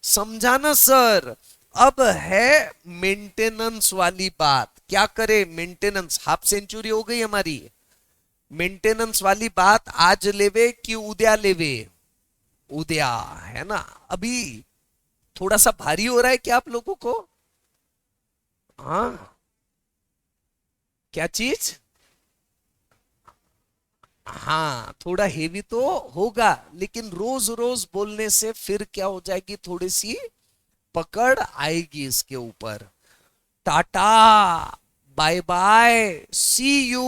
समझा ना सर। अब है मेंटेनेंस वाली बात, क्या करे मेंटेनेंस। हाफ सेंचुरी हो गई हमारी, मेंटेनेंस वाली बात आज लेवे कि उद्या लेवे, उद्या, है ना। अभी थोड़ा सा भारी हो रहा है क्या आप लोगों को, हाँ, क्या चीज, हाँ थोड़ा हेवी तो होगा, लेकिन रोज रोज बोलने से फिर क्या हो जाएगी, थोड़ी सी पकड़ आएगी इसके ऊपर। Tata, bye bye, see you.